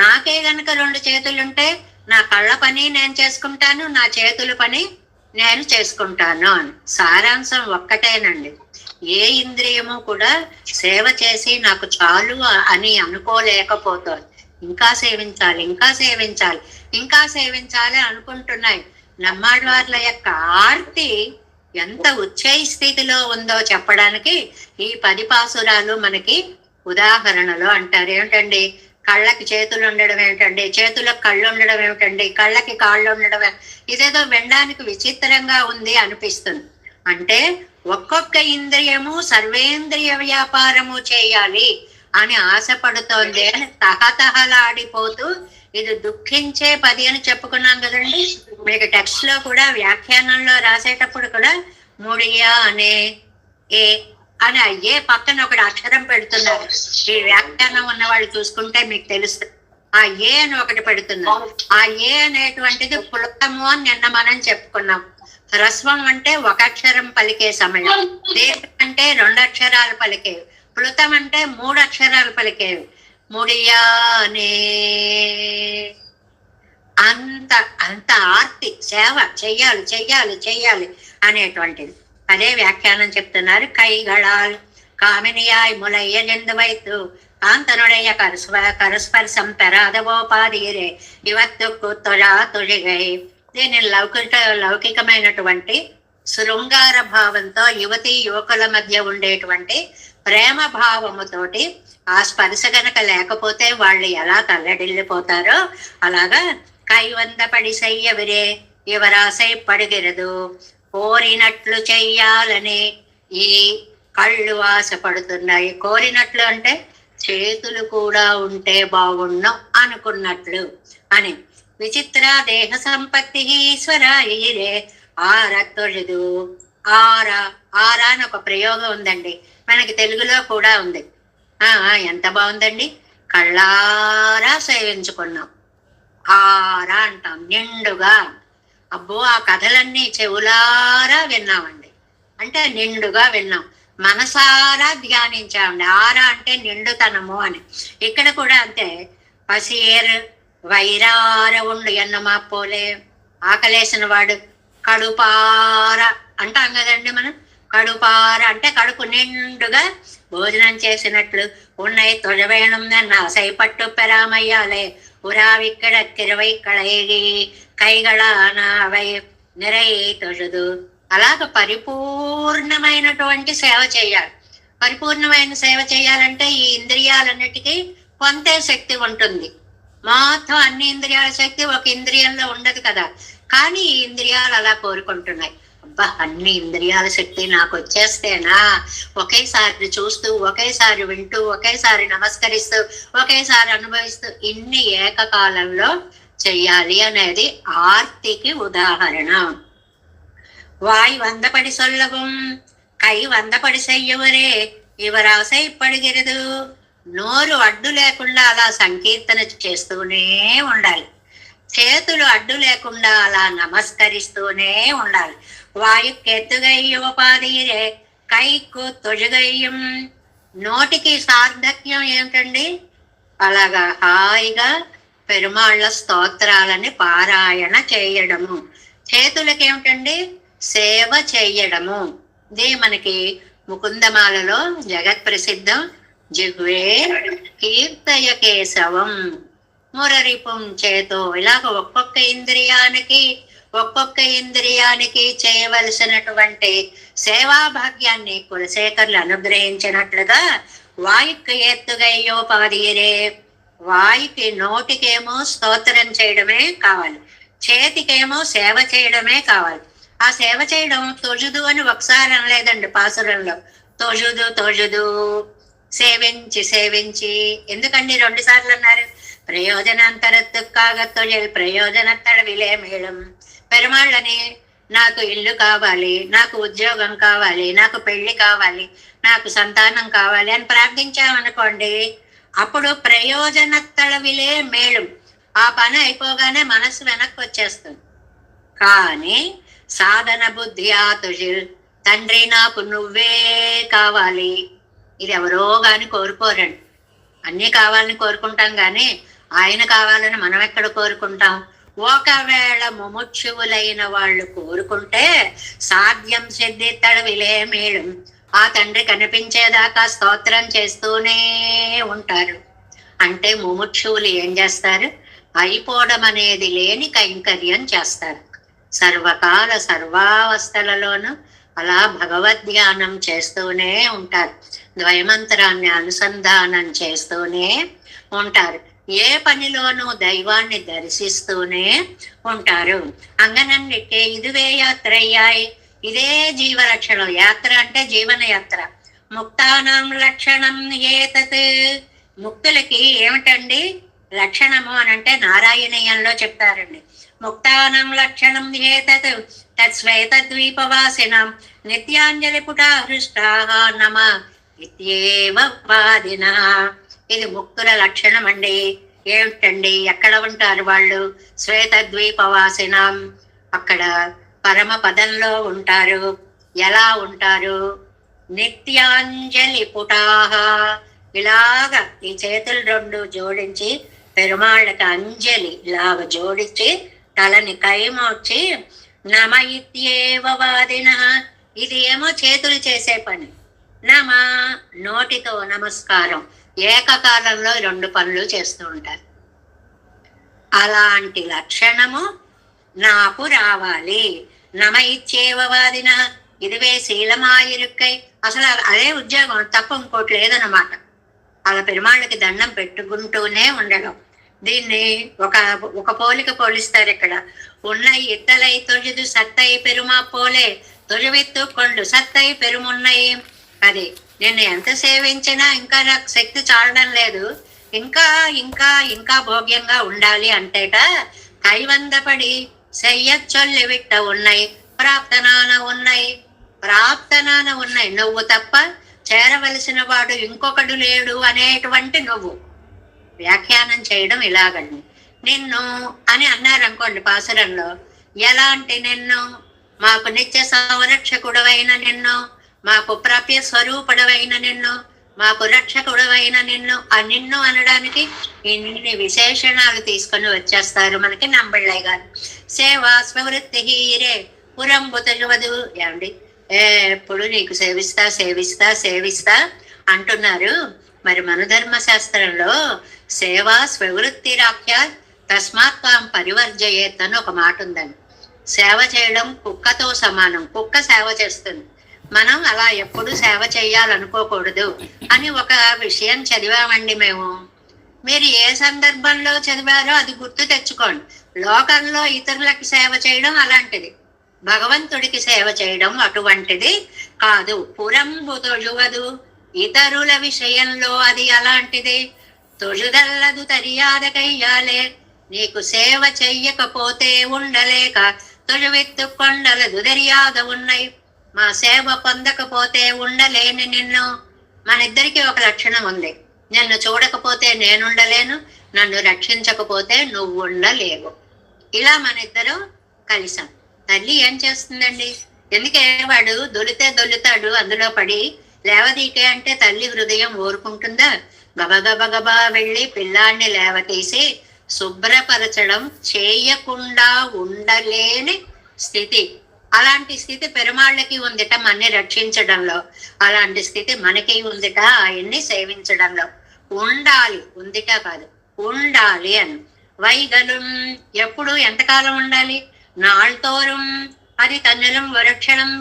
నాకే గనక 2 చేతులుంటే నా కళ్ళ పని నేను చేసుకుంటాను, నా చేతుల పని నేను చేసుకుంటాను అని. సారాంశం ఒక్కటేనండి. ఏ ఇంద్రియము కూడా సేవ చేసి నాకు చాలు అని అనుకోలేకపోతుంది. ఇంకా సేవించాలి, ఇంకా సేవించాలి, ఇంకా సేవించాలి అనుకుంటున్నాయి. నమ్మాళ్ళవార్ల యొక్క ఆర్తి ఎంత ఉచ్చై స్థితిలో ఉందో చెప్పడానికి ఈ 10 పాసురాలు మనకి ఉదాహరణలు అంటారు. ఏమిటండి, కళ్ళకి చేతులు ఉండడం ఏమిటండి, చేతులకు కళ్ళు ఉండడం ఏమిటండి, కళ్ళకి కాళ్ళు ఉండడం. ఇదేదో వినడానికి విచిత్రంగా ఉంది అనిపిస్తుంది. అంటే ఒక్కొక్క ఇంద్రియము సర్వేంద్రియ వ్యాపారము చేయాలి అని ఆశపడుతోంది అని తహతహలాడిపోతూ, ఇది దుఃఖించే 10 అని చెప్పుకున్నాం కదండి. మీకు టెక్స్ట్ లో కూడా వ్యాఖ్యానంలో రాసేటప్పుడు కూడా ముడియా అనే ఏ అని ఏ పక్కన ఒకటి అక్షరం పెడుతున్నారు. ఈ వ్యాఖ్యానం ఉన్న వాళ్ళు చూసుకుంటే మీకు తెలుస్తుంది. ఆ ఏ అని ఒకటి పెడుతున్నారు. ఆ ఏ అనేటువంటిది పులకము అని నిన్న మనం చెప్పుకున్నాం. హ్రస్వం అంటే 1 అక్షరం పలికే సమయం, దీర్ఘం అంటే 2 అక్షరాలు పలికేవి, ప్లుతం అంటే 3 అక్షరాలు పలికేవి. ముడియానే అంత అంత ఆర్తి, సేవ చెయ్యాలి చెయ్యాలి చెయ్యాలి అనేటువంటిది. అదే వ్యాఖ్యానం చెప్తున్నారు. కైగళాల్ కామినియాయ్ ములయ్య జందు వైతు కాంతనుడయ్య కరస్పర్శం పెరాదవోపాధీరే ఇవత్తుకు తొజా తొజిగై. దీని లౌకికమైనటువంటి శృంగార భావంతో యువతి యువకుల మధ్య ఉండేటువంటి ప్రేమ భావముతోటి ఆ స్పర్శ గనక లేకపోతే వాళ్ళు ఎలా తల్లడిల్లిపోతారో అలాగా కైవందపడి సయ్యవిరే యువరాశై పడిగిరదు కోరినట్లు చెయ్యాలని ఈ కళ్ళు ఆశపడుతున్నాయి. కోరినట్లు అంటే చేతులు కూడా ఉంటే బాగుండం అనుకున్నట్లు అని. విచిత్ర దేహ సంపత్తి ఈశ్వర ఈరే ఆరతొழுదు. ఆరా ఆరా అని ఒక ప్రయోగం ఉందండి, మనకి తెలుగులో కూడా ఉంది. ఎంత బాగుందండి, కళ్ళారా సేవించుకున్నాం. ఆరా అంటాం, నిండుగా. అబ్బో, ఆ కథలన్నీ చెవులారా విన్నామండి, అంటే నిండుగా విన్నాం, మనసారా ధ్యానించామండి. ఆరా అంటే నిండుతనము అని. ఇక్కడ కూడా అంతే. పసియేరు వైరార ఉండు ఎన్నమా పోలే. ఆకలేసిన వాడు కడుపార అంటాం కదండి మనం. కడుపార అంటే కడుపు నిండుగా భోజనం చేసినట్లు. ఉన్నాయి తొజవేణం నన్న సైపట్టు పెరామయ్యాలే ఉరావిక్కడ కిరవై కళేగి కైగళానవై నిరై తొజదు. అలాగ పరిపూర్ణమైనటువంటి సేవ చేయాలి. పరిపూర్ణమైన సేవ చేయాలంటే ఈ ఇంద్రియాలన్నిటికీ కొంతే శక్తి ఉంటుంది. మొత్తం అన్ని ఇంద్రియాల శక్తి ఒక ఇంద్రియంలో ఉండదు కదా. కానీ ఈ ఇంద్రియాలు అలా కోరుకుంటున్నాయి. అబ్బా, అన్ని ఇంద్రియాల శక్తి నాకు వచ్చేస్తేనా, ఒకేసారి చూస్తూ, ఒకేసారి వింటూ, ఒకేసారి నమస్కరిస్తూ, ఒకేసారి అనుభవిస్తూ ఇన్ని ఏకకాలంలో చెయ్యాలి అనేది ఆర్తికి ఉదాహరణ. వాయ్ వందపడి సొల్లవం కై వందపడి చెయ్యవరే ఇవరాసై పడిగిరదు. నోరు అడ్డు లేకుండా అలా సంకీర్తన చేస్తూనే ఉండాలి. చేతులు అడ్డు లేకుండా అలా నమస్కరిస్తూనే ఉండాలి. వాయుకెత్తుగయ్యోపాధీరే కైకు తొజగయ్యం. నోటికి సార్థక్యం ఏమిటండి? అలాగా హాయిగా పెరుమాళ్ళ స్తోత్రాలని పారాయణ చేయడము. చేతులకి ఏమిటండి? సేవ చేయడము. ఇదే మనకి ముకుందమాలలో జగత్ ప్రసిద్ధం. జిహ్వే కీర్తయ కేశవం మురరిపుం చేతో. ఇలాగ ఒక్కొక్క ఇంద్రియానికి చేయవలసినటువంటి సేవా భాగ్యాన్ని కులశేఖర్లు అనుగ్రహించినట్లుగా వాయుకి ఎత్తుగయ్యోపాదీరే. వాయుకి నోటికేమో స్తోత్రం చేయడమే కావాలి, చేతికేమో సేవ చేయడమే కావాలి. ఆ సేవ చేయడం తొజుదు అని ఒకసారి అనలేదండి పాసురంలో. తొజుదు సేవించి. ఎందుకండి 2 సార్లు అన్నారు? ప్రయోజనాంతరత్తుకాగ తొజల్ ప్రయోజనత్తడ విలే మేళం. పెరుమాళ్ళని నాకు ఇల్లు కావాలి, నాకు ఉద్యోగం కావాలి, నాకు పెళ్లి కావాలి, నాకు సంతానం కావాలి అని ప్రార్థించామనుకోండి, అప్పుడు ప్రయోజనత్తడ విలే మేళం. ఆ పని అయిపోగానే మనసు వెనక్కి వచ్చేస్తుంది. కానీ సాధన బుద్ధి ఆతుజిల్ తండ్రి నాకు నువ్వే కావాలి, ఇది ఎవరో గాని కోరుకోరండి. అన్నీ కావాలని కోరుకుంటాం కానీ ఆయన కావాలని మనం ఎక్కడ కోరుకుంటాం? ఒకవేళ ముముక్షువులైన వాళ్ళు కోరుకుంటే సాధ్యం సిద్ధిత్తడ విలే మేళం. ఆ తండ్రి కనిపించేదాకా స్తోత్రం చేస్తూనే ఉంటారు. అంటే ముముక్షువులు ఏం చేస్తారు? అయిపోవడం అనేది లేని కైంకర్యం చేస్తారు. సర్వకాల సర్వావస్థలలోనూ అలా భగవద్ధ్యానం చేస్తూనే ఉంటారు. ద్వయమంత్రాన్ని అనుసంధానం చేస్తూనే ఉంటారు. ఏ పనిలోనూ దైవాన్ని దర్శిస్తూనే ఉంటారు. అంగనన్నికే ఇదివే యాత్ర అయ్యాయి. ఇదే జీవలక్షణం. యాత్ర అంటే జీవన యాత్ర. ముక్తానాం లక్షణం ఏతత్. ముక్తులకి ఏమిటండి లక్షణము అని అంటే నారాయణీయంలో చెప్తారండి. ముక్తానం లక్షణం ఏతత్ తత్స్వేతద్వీపవాసినం నిత్యాంజలి పుటా హృష్టాః నమ ఇత్యేవ వాదినః. ఇది ముక్తుల లక్షణం అండి. ఏమిటండి? ఎక్కడ ఉంటారు వాళ్ళు? శ్వేతద్వీపవాసినం, అక్కడ పరమ పదంలో ఉంటారు. ఎలా ఉంటారు? నిత్యాంజలి పుటాః. ఇలాగా ఈ చేతులు 2 జోడించి పెరుమాళ్ళకి అంజలి ఇలాగ జోడించి తలని కైమోర్చి నమ ఇత్యేవ వాదినః. ఇది ఏమో చేతులు చేసే పని. నమ నోటితో నమస్కారం. ఏకకాలంలో 2 పనులు చేస్తూ ఉంటారు. అలాంటి లక్షణము నాకు రావాలి. నమ ఇచ్చేవ వాదినః. ఇదివే శీలమాయిరుక్కై. అసలు అదే ఉద్యోగం తప్ప ఇంకోటి లేదన్నమాట. అలా పెరుమాళ్ళకి దండం పెట్టుకుంటూనే ఉండడం. దీన్ని ఒక పోలిక పోలిస్తారు ఇక్కడ. ఉన్నై ఇత్తలై తొజుదు సత్తై పెరుమా పోలే తొజువెత్తు కొండు సత్తై పెరుమున్నయి. అది నేను ఎంత సేవించినా ఇంకా నాకు శక్తి చాలడం లేదు, ఇంకా ఇంకా ఇంకా భోగ్యంగా ఉండాలి అంటేట కైవందపడి చెయ్యొల్లె విట్ట ఉన్నాయి, ప్రాప్తనాన ఉన్నాయి. నువ్వు తప్ప చేరవలసిన వాడు ఇంకొకడు లేడు అనేటువంటి నువ్వు వ్యాఖ్యానం చేయడం ఇలాగండి. నిన్ను అని అన్నారనుకోండి పాసురంలో. ఎలాంటి నిన్ను? మాకు నిత్య సంరక్షకుడవైన నిన్ను, మాకు ప్రాప్య స్వరూపుడవైన నిన్ను, మాకు రక్షకుడవైన నిన్ను. ఆ నిన్ను అనడానికి ఇన్ని విశేషణాలు తీసుకొని వచ్చేస్తారు మనకి నంబళ్ళయ్య గారు. సేవా స్వవృత్తి హీరే పురంబుతలువదు. ఏమండి ఎప్పుడు నీకు సేవిస్తా అంటున్నారు. మరి మనుధర్మ శాస్త్రంలో సేవా స్వవృత్తి రాఖ్య తస్మాత్ తాం పరివర్జయేత్ అని ఒక మాట ఉందండి. సేవ చేయడం కుక్కతో సమానం. కుక్క సేవ చేస్తుంది, మనం అలా ఎప్పుడు సేవ చేయాలనుకోకూడదు అని ఒక విషయం చదివామండి మేము. మీరు ఏ సందర్భంలో చదివారో అది గుర్తు తెచ్చుకోండి. లోకంలో ఇతరులకు సేవ చేయడం అలాంటిది, భగవంతుడికి సేవ చేయడం అటువంటిది కాదు. పురంబు తొజువదు, ఇతరుల విషయంలో అది అలాంటిది. తొజుదల్లదు తరియాద కయ్యాలే. నీకు సేవ చెయ్యకపోతే ఉండలేక తొజువెత్తు కొండలదు దర్యాద ఉన్నాయి. మా సేవ పొందకపోతే ఉండలేని నిన్ను. మన ఇద్దరికి ఒక లక్షణం ఉంది. నన్ను చూడకపోతే నేనుండలేను, నన్ను రక్షించకపోతే నువ్వు ఉండలేవు. ఇలా మన ఇద్దరు కలిసాం. తల్లి ఏం చేస్తుందండి? ఎందుకే వాడు దొల్లుతాడు, అందులో పడి లేవదీకే అంటే తల్లి హృదయం ఊరుకుంటుందా? గబగబా వెళ్ళి పిల్లాన్ని లేవతీసి శుభ్రపరచడం చేయకుండా ఉండలేని స్థితి. అలాంటి స్థితి పెరుమాళ్ళకి ఉందిట మన్ని రక్షించడంలో, అలాంటి స్థితి మనకి ఉందిట ఆయన్ని సేవించడంలో. ఉండాలి, ఉందిట కాదు, ఉండాలి అని. వైగలుం ఎప్పుడు ఎంతకాలం ఉండాలి? నాళ్తోறுం అది తన్నులం వరక్షణం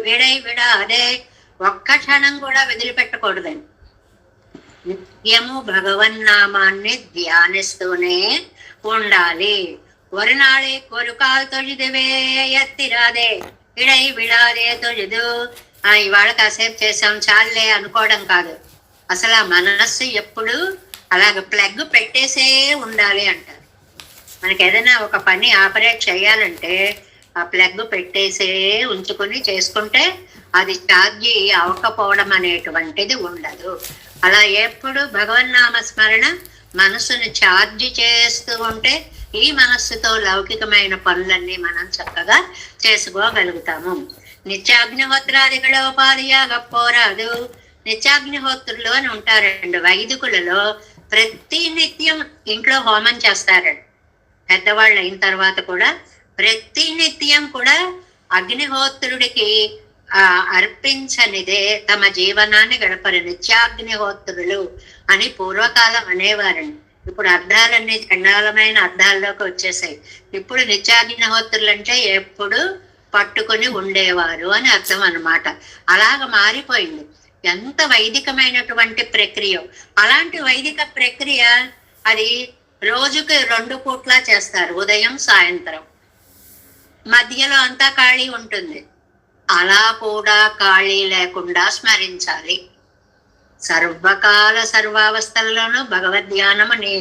విడై విడాదే, ఒక్క క్షణం కూడా వదిలిపెట్టకూడదని. నిత్యము భగవన్నామాన్ని ధ్యానిస్తూనే ఉండాలి. ஒரு நாளே ஒரு கால் தொழுதுவே ఎత్తిరాదే ఇడై విడాదే తొழுదు. ఇవాళ కాసేపు చేసాం చాలే అనుకోవడం కాదు. అసలు ఆ మనస్సు ఎప్పుడు అలాగ ప్లగ్ పెట్టేసే ఉండాలి అంటారు. మనకి ఏదైనా ఒక పని ఆపరేట్ చేయాలంటే ఆ ప్లగ్ పెట్టేసే ఉంచుకొని చేసుకుంటే అది ఛార్జీ అవ్వకపోవడం అనేటువంటిది ఉండదు. అలా ఎప్పుడు భగవన్నామ స్మరణ మనసుని ఛార్జీ చేస్తూ ఉంటే ఈ మనస్సుతో లౌకికమైన పనులన్నీ మనం చక్కగా చేసుకోగలుగుతాము. నిత్యాగ్నిహోత్రాదిగలో ఉపాధియాగ పోరాదు. నిత్యాగ్నిహోత్రులు అని ఉంటారండి. వైదికులలో ప్రతి నిత్యం ఇంట్లో హోమం చేస్తారండి. పెద్దవాళ్ళు అయిన తర్వాత కూడా ప్రతి నిత్యం కూడా అగ్నిహోత్రుడికి అర్పించనిదే తమ జీవనాన్ని గడపరు. నిత్యాగ్నిహోత్రులు అని పూర్వకాలం అనేవారండి. ఇప్పుడు అర్థాలన్నీ చండాలమైన అర్థాల్లోకి వచ్చేసాయి. ఇప్పుడు నిత్యాగ్నిహోత్రులు అంటే ఎప్పుడు పట్టుకుని ఉండేవారు అని అర్థం అన్నమాట. అలాగ మారిపోయింది. ఎంత వైదికమైనటువంటి ప్రక్రియ. అలాంటి వైదిక ప్రక్రియ అది రోజుకి 2 పూట్లా చేస్తారు, ఉదయం సాయంత్రం. మధ్యలో అంతా ఖాళీ ఉంటుంది. అలా కూడా ఖాళీ లేకుండా స్మరించాలి. సర్వకాల సర్వావస్థల్లోనూ భగవద్ధ్యానం అనే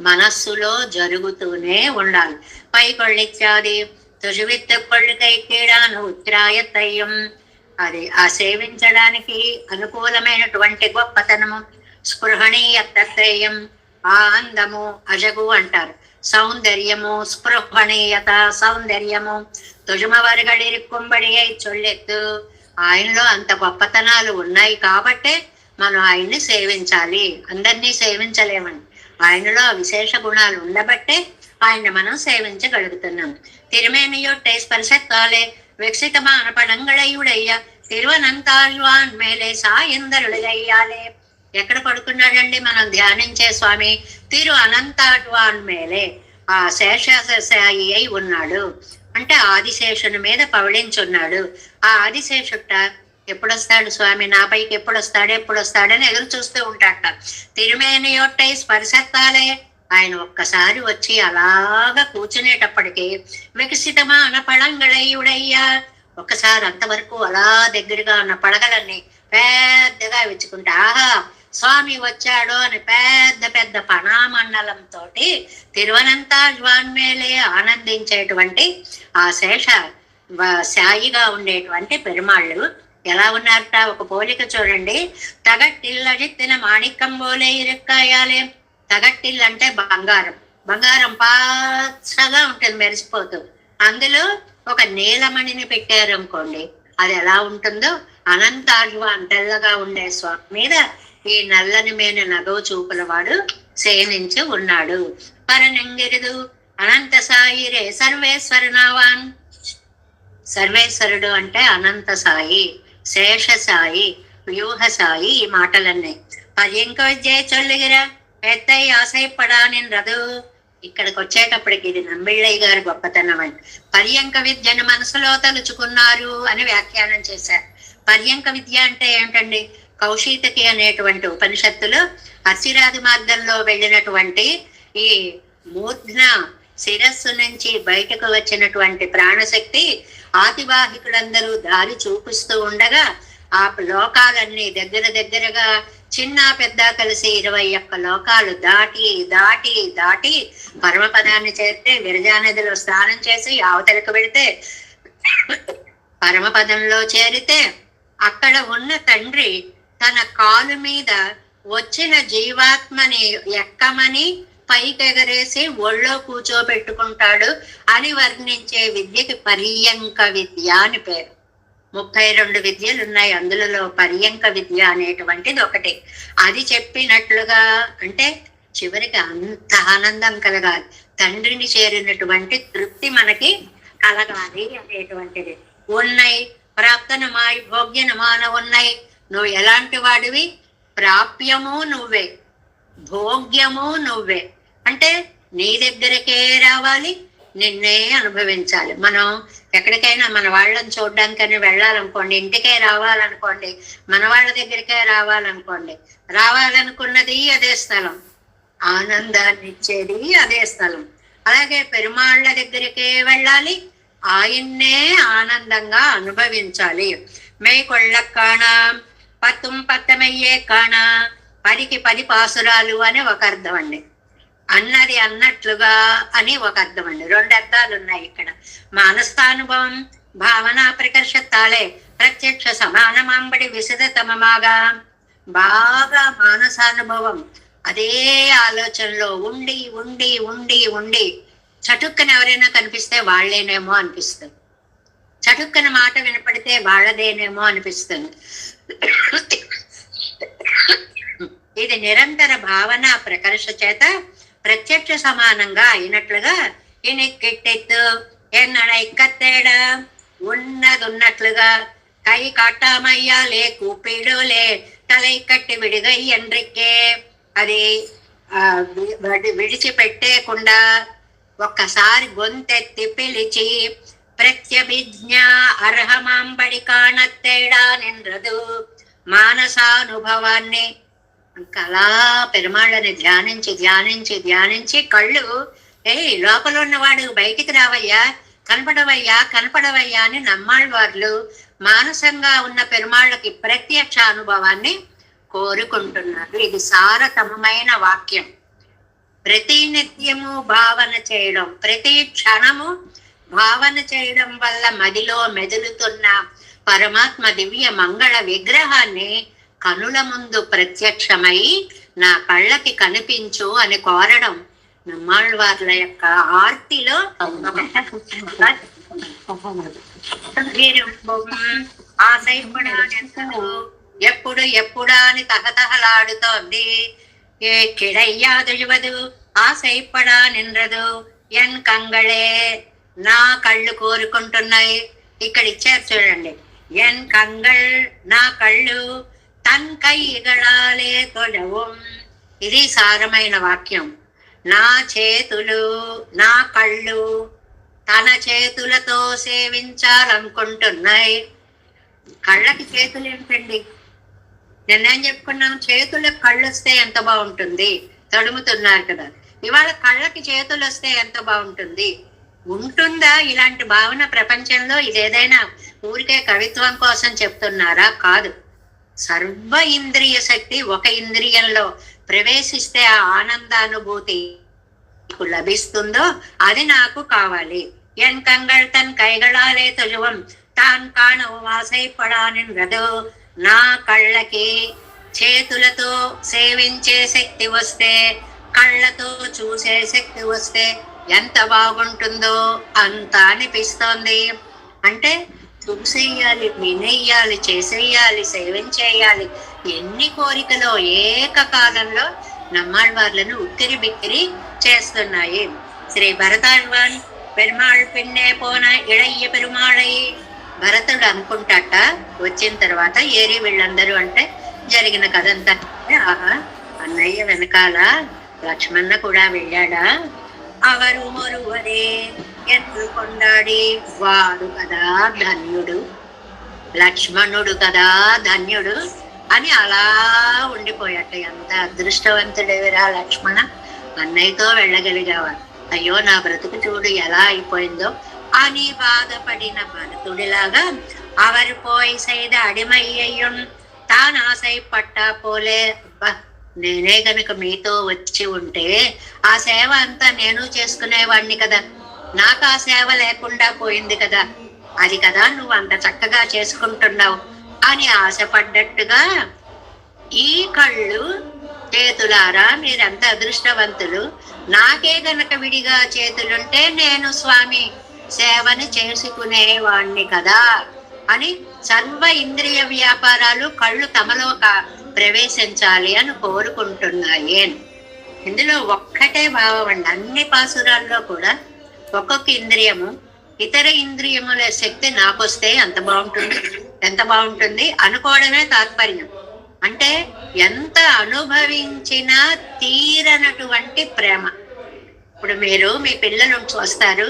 మనస్సులో జరుగుతూనే ఉండాలి. పైకొళ్ళిత్యాది తుజువిత్త కొళ్ళకై కీడాను ఉత్రాయత్రయం. అది ఆ సేవించడానికి అనుకూలమైనటువంటి గొప్పతనము. స్పృహణీయత్రయం, ఆ అందము అజగు అంటారు. సౌందర్యము, స్పృహణీయత, సౌందర్యము. తుజుమవరగడిరిక్కుంబడి అయి చొల్లెత్తు. ఆయనలో అంత గొప్పతనాలు ఉన్నాయి కాబట్టే మనం ఆయన్ని సేవించాలి. అందరినీ సేవించలేమని, ఆయనలో విశేష గుణాలు ఉండబట్టే ఆయన మనం సేవించగలుగుతున్నాం. తిరుమేనియొట్టే స్పర్శత్వాలే వికసితమాన పడంగళయుడయ్య తిరువనంతాళ్వాన్ మేలే సాయందరుడయ్యాలే. ఎక్కడ పడుకున్నాడండి మనం ధ్యానించే స్వామి? తిరు అనంతాళ్వాన్ మేలే, ఆ శేషాయి అయి ఉన్నాడు. అంటే ఆదిశేషుని మీద పవళించున్నాడు. ఆ ఆదిశేషుట ఎప్పుడొస్తాడు స్వామి, నా పైకి ఎప్పుడొస్తాడని ఎదురు చూస్తూ ఉంటాట. తిరుమేనియొట్టై స్పర్శత్వాలే, ఆయన ఒక్కసారి వచ్చి అలాగా కూర్చునేటప్పటికి వికసితమాన పడంగళయుడయ్యా, ఒక్కసారి అంతవరకు అలా దగ్గరగా ఉన్న పడగలన్నీ పెద్దగా విచ్చుకుంటా ఆహా స్వామి వచ్చాడు అని పెద్ద పెద్ద పణామండలంతో తిరువనంతాళ్వాన్మేలే ఆనందించేటువంటి ఆ శేష సాయిగా ఉండేటువంటి పెరుమాళ్ళు ఎలా ఉన్నారట? ఒక పోలిక చూడండి. తగట్టిల్లజిత్తిన మాణిక్యం పోలే ఇరుక్కాయాలే. తగట్టిల్లు అంటే బంగారం. బంగారం పాచగా ఉంటుంది, మెరిసిపోతూ. అందులో ఒక నీలమణిని పెట్టారనుకోండి, అది ఎలా ఉంటుందో అనంతాళ్వాన్ తెల్లగా ఉండే స్వామి మీద ఈ నల్లని మేన నగవు చూపుల వాడు శయనించి ఉన్నాడు. పరనంగిరిదు అనంత సాయి రే సర్వేశ్వరనావాన్. సర్వేశ్వరుడు అంటే అనంత సాయి, శేష సాయి, వ్యూహ సాయి. ఈ మాటలన్నీ పర్యంక విద్య చొల్లిగిరా ఎత్తై ఆశయపడా నిన్రదు. ఇక్కడికి వచ్చేటప్పటికి ఇది నంబిళ్ళయ్య గారి గొప్పతనం అండి. పర్యంక విద్యను మనసులో తలుచుకున్నారు అని వ్యాఖ్యానం చేశారు. పర్యంక విద్య అంటే ఏమిటండి? కౌశీతకి అనేటువంటి ఉపనిషత్తులు అసిరాది మార్గంలో వెళ్ళినటువంటి ఈ మూర్ధన శిరస్సు నుంచి బయటకు వచ్చినటువంటి ప్రాణశక్తి ఆతివాహికులందరూ దారి చూపిస్తూ ఉండగా ఆ లోకాలన్నీ దగ్గరగా చిన్న పెద్ద కలిసి 21 లోకాలు దాటి దాటి దాటి పరమపదాన్ని చేరితే విరజానదిలో స్నానం చేసి అవతలకు వెళితే పరమపదంలో చేరితే అక్కడ ఉన్న తండ్రి తన కాలు మీద వచ్చిన జీవాత్మని ఎక్కమని పైకెగరేసి ఒళ్ళో కూర్చోబెట్టుకుంటాడు అని వర్ణించే విద్యకి పర్యంక విద్య అని పేరు. 32 విద్యలు ఉన్నాయి, అందులో పర్యంక విద్య అనేటువంటిది ఒకటి. అది చెప్పినట్లుగా అంటే చివరికి అంత ఆనందం కలగాలి, తండ్రిని చేరినటువంటి తృప్తి మనకి కలగాలి అనేటువంటిది. ఉన్నాయి, ప్రాప్తనమాయి భోగ్యనమాన ఉన్నాయి. నువ్వు ఎలాంటి వాడివి? ప్రాప్యము నువ్వే, భోగ్యము నువ్వే. అంటే నీ దగ్గరకే రావాలి, నిన్నే అనుభవించాలి. మనం ఎక్కడికైనా మన వాళ్ళని చూడడానికని వెళ్ళాలనుకోండి, ఇంటికే రావాలనుకోండి, మన వాళ్ళ దగ్గరికే రావాలనుకోండి, రావాలనుకున్నది అదే స్థలం, ఆనందాన్ని ఇచ్చేది అదే స్థలం. అలాగే పెరుమాళ్ళ దగ్గరికే వెళ్ళాలి, ఆయన్నే ఆనందంగా అనుభవించాలి. మే కొళ్ళకాణ పత్తుం పత్తమయ్యే కాణ, 10కి 10 పాసురాలు అని ఒక అర్థం అండి. అన్నది అన్నట్లుగా అని ఒక అర్థం అండి. 2 అర్థాలు ఉన్నాయి ఇక్కడ. మానస్థానుభవం భావన ప్రకర్షత్తాలే ప్రత్యక్ష సమానమాంబడి విశదతమమాగా. బాగా మానసానుభవం, అదే ఆలోచనలో ఉండి ఉండి ఉండి ఉండి చటుక్కన ఎవరైనా కనిపిస్తే వాళ్ళేనేమో అనిపిస్తుంది, చటుక్కన మాట వినపడితే వాళ్ళదేనేమో అనిపిస్తుంది. ఇది నిరంతర భావన ప్రకర్ష చేత ప్రత్యక్ష సమానంగా అయినట్లుగా ఇనిక్కిట్టెత్తు ఎన్నడ ఇక్కత్తేడ ఉన్నదున్నట్లుగా కై కాటామయ్యాలే కూపీడులే తలై కట్టి విడిగై ఎండ్రిక్కే. అది విడిచిపెట్టేకుండా ఒక్కసారి గొంతెత్తి పిలిచి ప్రత్యభిజ్ఞ అర్హమాంబడి కాణత్తేడా నింద్రదు మానసానుభవాన్ని. అలా పెరుమాళ్ళని ధ్యానించి ధ్యానించి ధ్యానించి కళ్ళు లోపల ఉన్నవాడు బయటికి రావయ్యా, కనపడవయ్యా కనపడవయ్యా అని నమ్మాళ్ళవార్లు మానసంగా ఉన్న పెరుమాళ్ళకి ప్రత్యక్ష అనుభవాన్ని కోరుకుంటున్నారు. ఇది సారతమైన వాక్యం. ప్రతి నిత్యము భావన చేయడం, ప్రతి క్షణము భావన చేయడం వల్ల మదిలో మెదులుతున్న పరమాత్మ దివ్య మంగళ విగ్రహాన్ని కనుల ముందు ప్రత్యక్షమై నా కళ్ళకి కనిపించు అని కోరడం నమ్మాళ్ళవార్ల యొక్క ఆర్తిలో ఎప్పుడు ఎప్పుడా అని తహతహలాడుతోంది. ఏ కిడయ్యాదువదు ఆశైపడా నిండ్రదు ఎన్ కంగళే, నా కళ్ళు కోరుకుంటున్నాయి. ఇక్కడ ఇచ్చారు చూడండి, ఎన్ కంగళ్ నా కళ్ళు తన్ కైగళాలే తొలవం. ఇది సారమైన వాక్యం. నా చేతులు నా కళ్ళు తన చేతులతో సేవించాలనుకుంటున్నాయి. కళ్ళకి చేతులు ఏంటండి? నిన్నేం చెప్పుకున్నాం, చేతులకు కళ్ళు వస్తే ఎంత బాగుంటుంది, తడుముతున్నారు కదా. ఇవాళ కళ్ళకి చేతులు వస్తే ఎంత బాగుంటుంది. ఉంటుందా ఇలాంటి భావన ప్రపంచంలో? ఇదేదైనా ఊరికే కవిత్వం కోసం చెప్తున్నారా? కాదు. సర్వ ఇంద్రియ శక్తి ఒక ఇంద్రియంలో ప్రవేశిస్తే ఆ ఆనందానుభూతి లభిస్తుందో అది నాకు కావాలి. ఎన్ కంగళ్ తన్ కైగళాలే తొజువం తాన్ కాణవు వాసైపడానింద్రదు. నా కళ్ళకి చేతులతో సేవించే శక్తి వస్తే, కళ్ళతో చూసే శక్తి వస్తే ఎంత బాగుంటుందో అంత అనిపిస్తోంది. అంటే చూసేయాలి, వినేయాలి, చేసేయాలి, సేవించేయాలి. ఎన్ని కోరికలో ఏకకాలంలో నమ్మాళ్ళవార్లను ఉక్కిరి బిక్కిరి చేస్తున్నాయి. శ్రీ భరతాళ్వాన్ పెరుమాళ్ పిన్నే పోన ఇళయ్య పెరుమాళై. భరతుడు అనుకుంటాట వచ్చిన తర్వాత ఏరి వీళ్ళందరూ అంటే జరిగిన కథంతా, ఆహా అన్నయ్య వెనకాల లక్ష్మణ కూడా వెళ్ళాడా, అవరు మొరువరే ఎట్లు కొండాడి, వాడు కదా ధన్యుడు, లక్ష్మణుడు కదా ధన్యుడు అని అలా ఉండిపోయాట. ఎంత అదృష్టవంతుడేవిరా లక్ష్మణ, అన్నయ్యతో వెళ్ళగలిగావా. అయ్యో నా బ్రతుకు చూడు ఎలా అయిపోయిందో అని బాధపడిన భరతుడిలాగా అవరు పోయి సైద అడిమయ్యయ్యం తాను ఆశై పట్టా పోలే. అబ్బా నేనే గనుక మీతో వచ్చి ఉంటే ఆ సేవ అంతా నేను చేసుకునేవాడిని కదా, నాకు ఆ సేవ లేకుండా పోయింది కదా, అది కదా నువ్వు అంత చక్కగా చేసుకుంటున్నావు అని ఆశపడ్డట్టుగా ఈ కళ్ళు చేతులారా మీరంత అదృష్టవంతులు, నాకే గనక విడిగా చేతులుంటే నేను స్వామి సేవని చేసుకునేవాణ్ణి కదా అని సర్వ ఇంద్రియ వ్యాపారాలు కళ్ళు తమలో ప్రవేశించాలి అని కోరుకుంటున్నాయి. ఇందులో ఒక్కటే భావం అండి. అన్ని పాసురాల్లో కూడా ఒక్కొక్క ఇంద్రియము ఇతర ఇంద్రియముల శక్తి నాకొస్తే ఎంత బాగుంటుంది అనుకోవడమే తాత్పర్యం. అంటే ఎంత అనుభవించినా తీరనటువంటి ప్రేమ. ఇప్పుడు మీరు మీ పిల్లలు వస్తారు,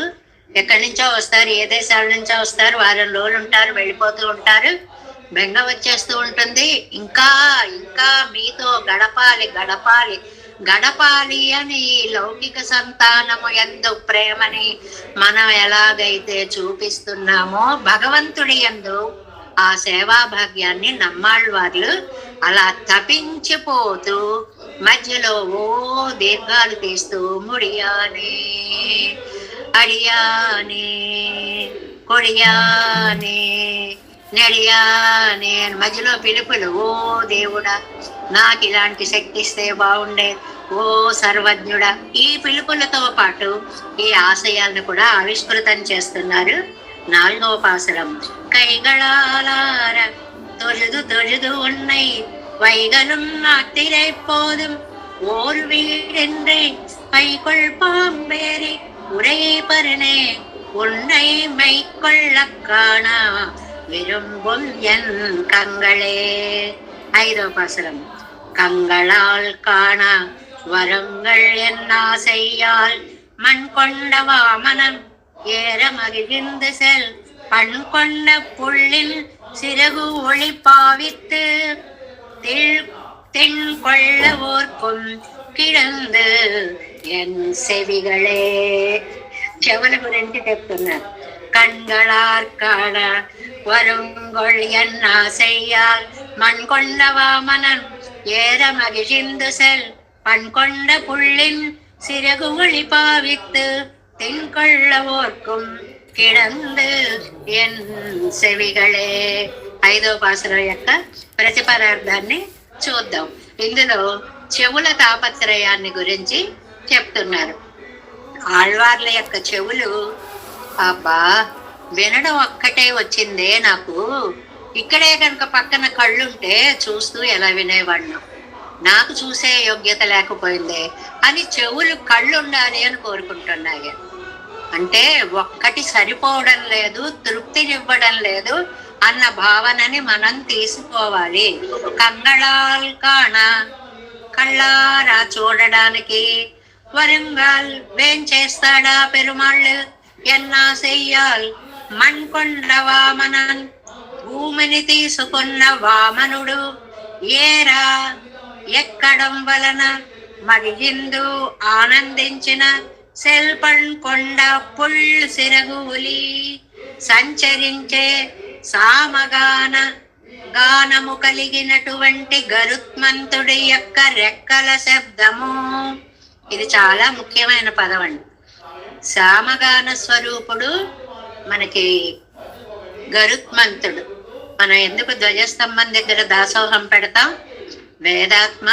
ఎక్కడి నుంచో వస్తారు, ఏ దేశాల నుంచో వస్తారు, వారం రోజులు ఉంటారు, వెళ్ళిపోతూ ఉంటారు, బెంగ వచ్చేస్తూ ఉంటుంది. ఇంకా ఇంకా మీతో గడపాలి గడపాలి గడపాలి అని లౌకిక సంతానము యందు ప్రేమని మనం ఎలాగైతే చూపిస్తున్నామో భగవంతుడి యందు ఆ సేవా భాగ్యాన్ని నమ్మాళ్ళవార్లు అలా తపించిపోతూ మధ్యలో ఓ దీర్ఘాలు తీస్తూ ముడియానే అడియానే కొడియానే నెడియానే మధ్యలో పిలుపులు. ఓ దేవుడా, నాకు ఇలాంటి శక్తి ఇస్తే బాగుండే, ఓ సర్వజ్ఞుడా. ఈ పిలుపులతో పాటు ఈ ఆశయాలను కూడా ఆవిష్కృతం చేస్తున్నారు. 4వ పాసురం. கைகளாலார தொழுது தொழுது உன்னை வைகளும் நாட்டிரை போதும் ஓர் வீடென்றே கைகொள் பாம்பேரி உரையை பருனே உன்னை மைக்கொள்ள காணா விரும்பும் என் கங்களே. 5వ பாசுரம். கங்களால் காண வரங்கள் என் ஆசையால் மண் கொண்ட வாமனம் ஏற மகிழ்ந்து செல் பண் கொண்ட புள்ளில் சிறகு ஒளி பாவித்து தென் கொள்ளவோர்க்கும் கிடந்து என் செவிகளே. చెవుల గురించి చెప్తున్నారు. கண்களார் காண வருங்கொள் என் ஆசையால் மண் கொண்ட வாமனன் ஏற மகிழ்ந்து செல் பண் கொண்ட புள்ளின் சிறகு ஒளி பாவித்து தென்கொள்ளவோர்க்கும் కిడందు ఎన్ సెవిగళే. 5వ పాసురం యొక్క ప్రతిపదార్థాన్ని చూద్దాం. ఇందులో చెవుల తాపత్రయాన్ని గురించి చెప్తున్నారు. ఆళ్వార్ల యొక్క చెవులు, అబ్బా వినడం ఒక్కటే వచ్చిందే నాకు, ఇక్కడే కనుక పక్కన కళ్ళుంటే చూస్తూ ఎలా వినేవాడిను, నాకు చూసే యోగ్యత లేకపోయిందే అని చెవులు కళ్ళు ఉండాలి అని కోరుకుంటున్నాయి. అంటే ఒక్కటి సరిపోవడం లేదు, తృప్తినివ్వడం లేదు అన్న భావనని మనం తీసుకోవాలి. కంగళాల్ కాణ కళ్ళారా చూడడానికి, వరంగాల్ వేం చేస్తాడా పెరుమాళ్ళు ఎన్నా చెయ్యాల్ మణ్ కొండ వామనన్ భూమిని తీసుకున్న వామనుడు ఏరా ఎక్కడం వలన మగిజిందు ఆనందించిన సెల్పణ్ కొండ పుళ్ళు సిరగులి సంచరించే గానము కలిగినటువంటి గరుత్మంతుడి యొక్క రెక్కల శబ్దము. ఇది చాలా ముఖ్యమైన పదం అండి. సామగాన స్వరూపుడు మనకి గరుత్మంతుడు. మనం ఎందుకు ధ్వజస్తంభం దగ్గర దాసోహం పెడతాం? వేదాత్మ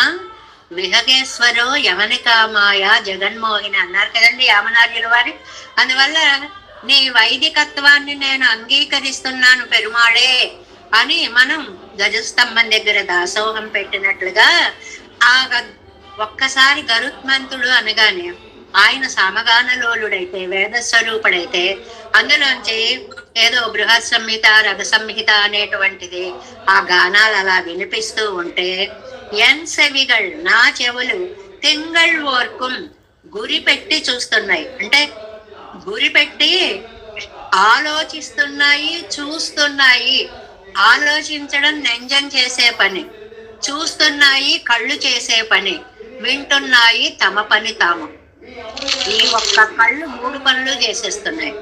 విహగేశ్వరో యవనికామాయ జగన్మోహిని అన్నారు కదండి యామనార్యుల వారి. అందువల్ల నీ వైదికత్వాన్ని నేను అంగీకరిస్తున్నాను పెరుమాళే అని మనం ధ్వజస్తంభం దగ్గర దాసోహం పెట్టినట్లుగా ఆ ఒక్కసారి గరుత్మంతుడు అనగానే ఆయన సామగానలోలుడైతే వేదస్వరూపుడైతే అందులోంచి ఏదో బృహత్ సంహిత రథ సంహిత అనేటువంటిది ఆ గానాలు అలా వినిపిస్తూ ఉంటే ఎన్ సెవిగళ్ నా చెవులు తింగళ్ ఓర్కుం గురి పెట్టి చూస్తున్నాయి. అంటే గురి పెట్టి ఆలోచిస్తున్నాయి, చూస్తున్నాయి. ఆలోచించడం నెంజం చేసే పని, చూస్తున్నాయి కళ్ళు చేసే పని, వింటున్నాయి తమ పని తాము. ఈ ఒక్క కళ్ళు 3 పనులు చేసేస్తున్నాయి.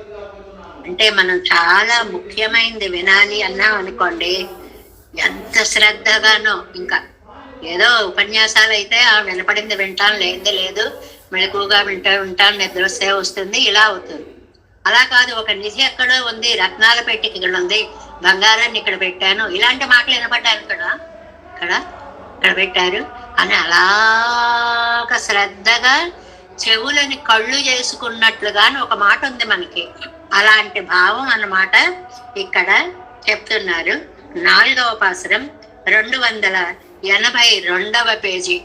అంటే మనం చాలా ముఖ్యమైనది వినాలి అన్నాం అనుకోండి, ఎంత శ్రద్ధగానో. ఇంకా ఏదో ఉపన్యాసాలు అయితే వినపడింది వింటాను, లేనిది లేదు, మెళకువగా వింటాను, నిద్ర వస్తే వస్తుంది, ఇలా అవుతుంది. అలా కాదు, ఒక నిధి ఎక్కడో ఉంది, రత్నాల పెట్టికి ఇక్కడ ఉంది, బంగారాన్ని ఇక్కడ పెట్టాను, ఇలాంటి మాటలు వినపడ్డాను ఇక్కడ పెట్టారు అని అలాగ శ్రద్ధగా చెవులని కళ్ళు చేసుకున్నట్లుగాని ఒక మాట ఉంది మనకి. అలాంటి భావం అన్నమాట ఇక్కడ చెప్తున్నారు. 4వ పాసురం 282వ పేజీ.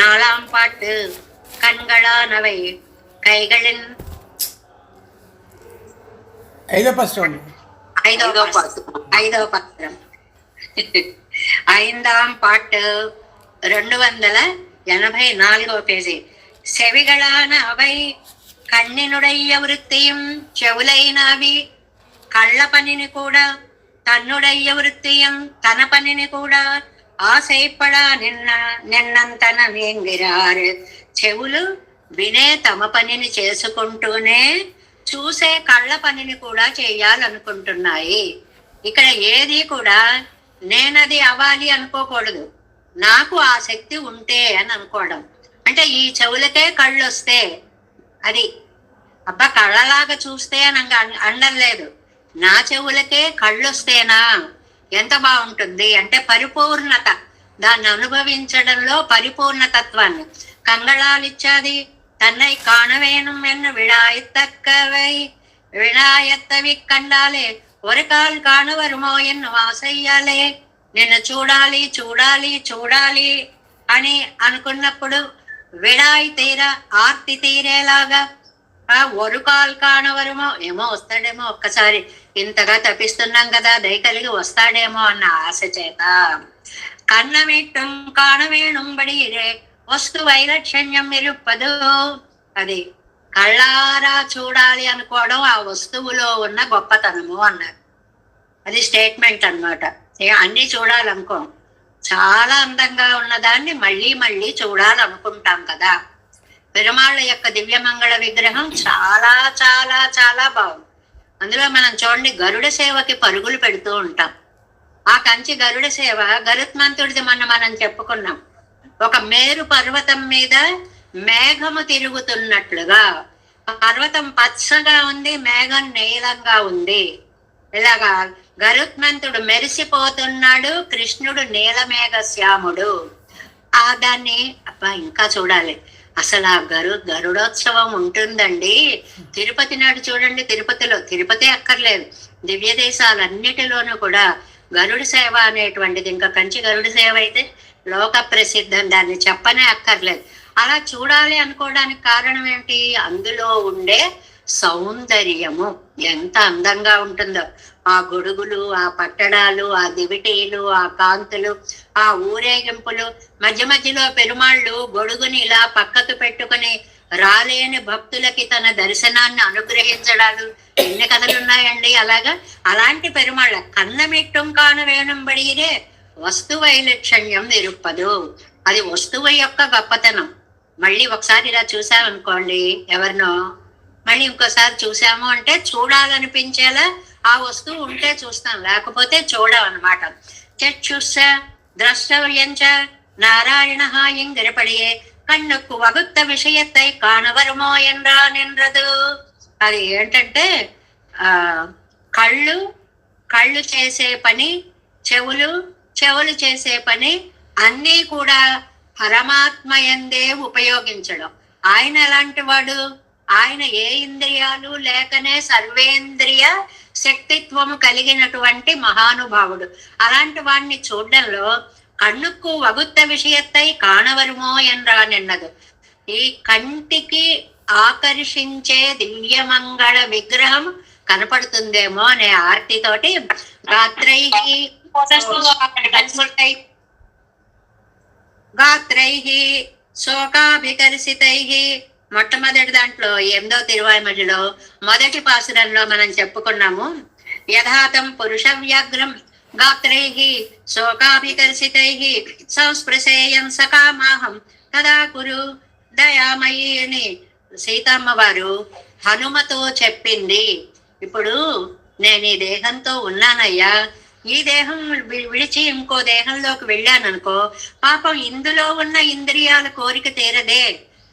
4ஆம் பாட்டு. கண்களானவை கைகளின் ఐదో పశ్చిమ ఐదవ పత్రం ஐந்தாம் பாட்டு 284 பேஜி. செவிகளான அவை కన్నినుడయ్య వృత్తియం చెవులైనవి కళ్ళ పనిని కూడా తన్నుడయ్య వృత్తియం తన పనిని కూడా ఆశయపడా నిన్నంతన వేంగిరారు. చెవులు వినే తమ పనిని చేసుకుంటూనే చూసే కళ్ళ పనిని కూడా చేయాలనుకుంటున్నాయి. ఇక్కడ ఏది కూడా నేనది అవ్వాలి అనుకోకూడదు, నాకు ఆ శక్తి ఉంటే అని అనుకోవడం. అంటే ఈ చెవులకే కళ్ళు వస్తే అది అబ్బా కళ్ళలాగా చూస్తే అని అనలేదు. నా చెవులకే కళ్ళు వస్తేనా ఎంత బాగుంటుంది అంటే పరిపూర్ణత, దాన్ని అనుభవించడంలో పరిపూర్ణతత్వాన్ని. కంగళాలిచ్చాది தன்னை காண வேணும் என்று விழாயத்தக்கவை விழாயத்தவி కండాలే ஒரு కాల్ కాను வருమో ఎన్ను ఆశయ్యాలే. నిన్ను చూడాలి చూడాలి చూడాలి అని అనుకున్నప్పుడు విడాయి తీరా ఆర్తి తీరేలాగా ఒక కాల్ కానవరమో ఏమో వస్తాడేమో, ఒక్కసారి ఇంతగా తప్పిస్తున్నాం కదా దయ కలిగి వస్తాడేమో అన్న ఆశ చేత కన్నమిట్టం కాణవేణుంబడిరే వస్తు వైలక్షణ్యం ఇరుప్పదు. అది కళ్ళారా చూడాలి అనుకోవడం ఆ వస్తువులో ఉన్న గొప్పతనము అన్నారు. అది స్టేట్మెంట్ అన్నమాట. అన్ని చూడాలనుకో, చాలా అందంగా ఉన్నదాన్ని మళ్ళీ మళ్ళీ చూడాలనుకుంటాం కదా. పెరుమాళ్ళ యొక్క దివ్యమంగళ విగ్రహం చాలా చాలా చాలా బాగుంది. అందులో మనం చూడండి గరుడ సేవకి పరుగులు పెడుతూ ఉంటాం. ఆ కంచి గరుడ సేవ గరుత్మంతుడిది మనం చెప్పుకున్నాం. ఒక మేరు పర్వతం మీద మేఘము తిరుగుతున్నట్లుగా, పర్వతం పచ్చగా ఉంది, మేఘం నీలంగా ఉంది. ఇలాగా గరుత్మంతుడు మెరిసిపోతున్నాడు, కృష్ణుడు నీలమేఘ శ్యాముడు. దాన్ని అబ్బా ఇంకా చూడాలి. అసలు ఆ గరుడోత్సవం ఉంటుందండి తిరుపతి నాడు. చూడండి తిరుపతిలో, తిరుపతి అక్కర్లేదు, దివ్య దేశాలన్నిటిలోనూ కూడా గరుడ సేవ అనేటువంటిది, ఇంకా కంచి గరుడ సేవ అయితే లోక ప్రసిద్ధం, దాన్ని చెప్పనే అక్కర్లేదు. అలా చూడాలి అనుకోవడానికి కారణం ఏంటి? అందులో ఉండే సౌందర్యము ఎంత అందంగా ఉంటుందో. ఆ గొడుగులు, ఆ పట్టడాలు, ఆ దివిటీలు, ఆ కాంతులు, ఆ ఊరేగింపులు, మధ్య మధ్యలో పెరుమాళ్ళు గొడుగుని ఇలా పక్కకు పెట్టుకుని రాలేని భక్తులకి తన దర్శనాన్ని అనుగ్రహించడాలు ఎన్ని కథలున్నాయండి. అలాగా అలాంటి పెరుమాళ్ళ కన్నమిట్టం కాన వేణంబడిరే వస్తు వైలక్షణ్యం నిరుప్పదు. అది వస్తువు యొక్క గొప్పతనం. మళ్ళీ ఒకసారి ఇలా చూసామనుకోండి ఎవరినో, మళ్ళీ ఇంకోసారి చూసాము అంటే చూడాలనిపించేలా ఆ వస్తువు ఉంటే చూస్తాం, లేకపోతే చూడం అనమాట. చక్షుష ద్రష్టవ్యంచ నారాయణ ఇంగిరపడియే కన్నుకు వగుత్త విషయత్తై కాణవరమో ఎండ్రా నిండ్రదు. అది ఏంటంటే కళ్ళు చేసే పని, చెవులు చేసే పని అన్నీ కూడా పరమాత్మ యందే ఉపయోగించడం. ఆయన ఎలాంటి వాడు? ఆయన ఏ ఇంద్రియాలు లేకనే సర్వేంద్రియ శక్తిత్వము కలిగినటువంటి మహానుభావుడు. అలాంటి వాడిని చూడడంలో కన్నుకు వగుత్త విషయత్తై కాణవరమో ఎండ్రా నిన్నదు. ఈ కంటికి ఆకర్షించే దివ్యమంగళ విగ్రహం కనపడుతుందేమో అనే ఆర్తితోటి గాత్రైహి శోకాభికర్షితైహి మొట్టమొదటి దాంట్లో 8వ తిరువాయిమడిలో మొదటి పాసురంలో మనం చెప్పుకున్నాము. యథాతం పురుష వ్యాఘ్రం గాత్రైహి శోకాభికర్షితైహి సంస్పృశేయం సకామాహం తదా కురు దయామయి అని సీతమ్మ వారు హనుమతో చెప్పింది. ఇప్పుడు నేను ఈ దేహంతో ఉన్నానయ్యా, ఈ దేహం విడిచి ఇంకో దేహంలోకి వెళ్ళాననుకో, పాపం ఇందులో ఉన్న ఇంద్రియాల కోరిక తీరదే,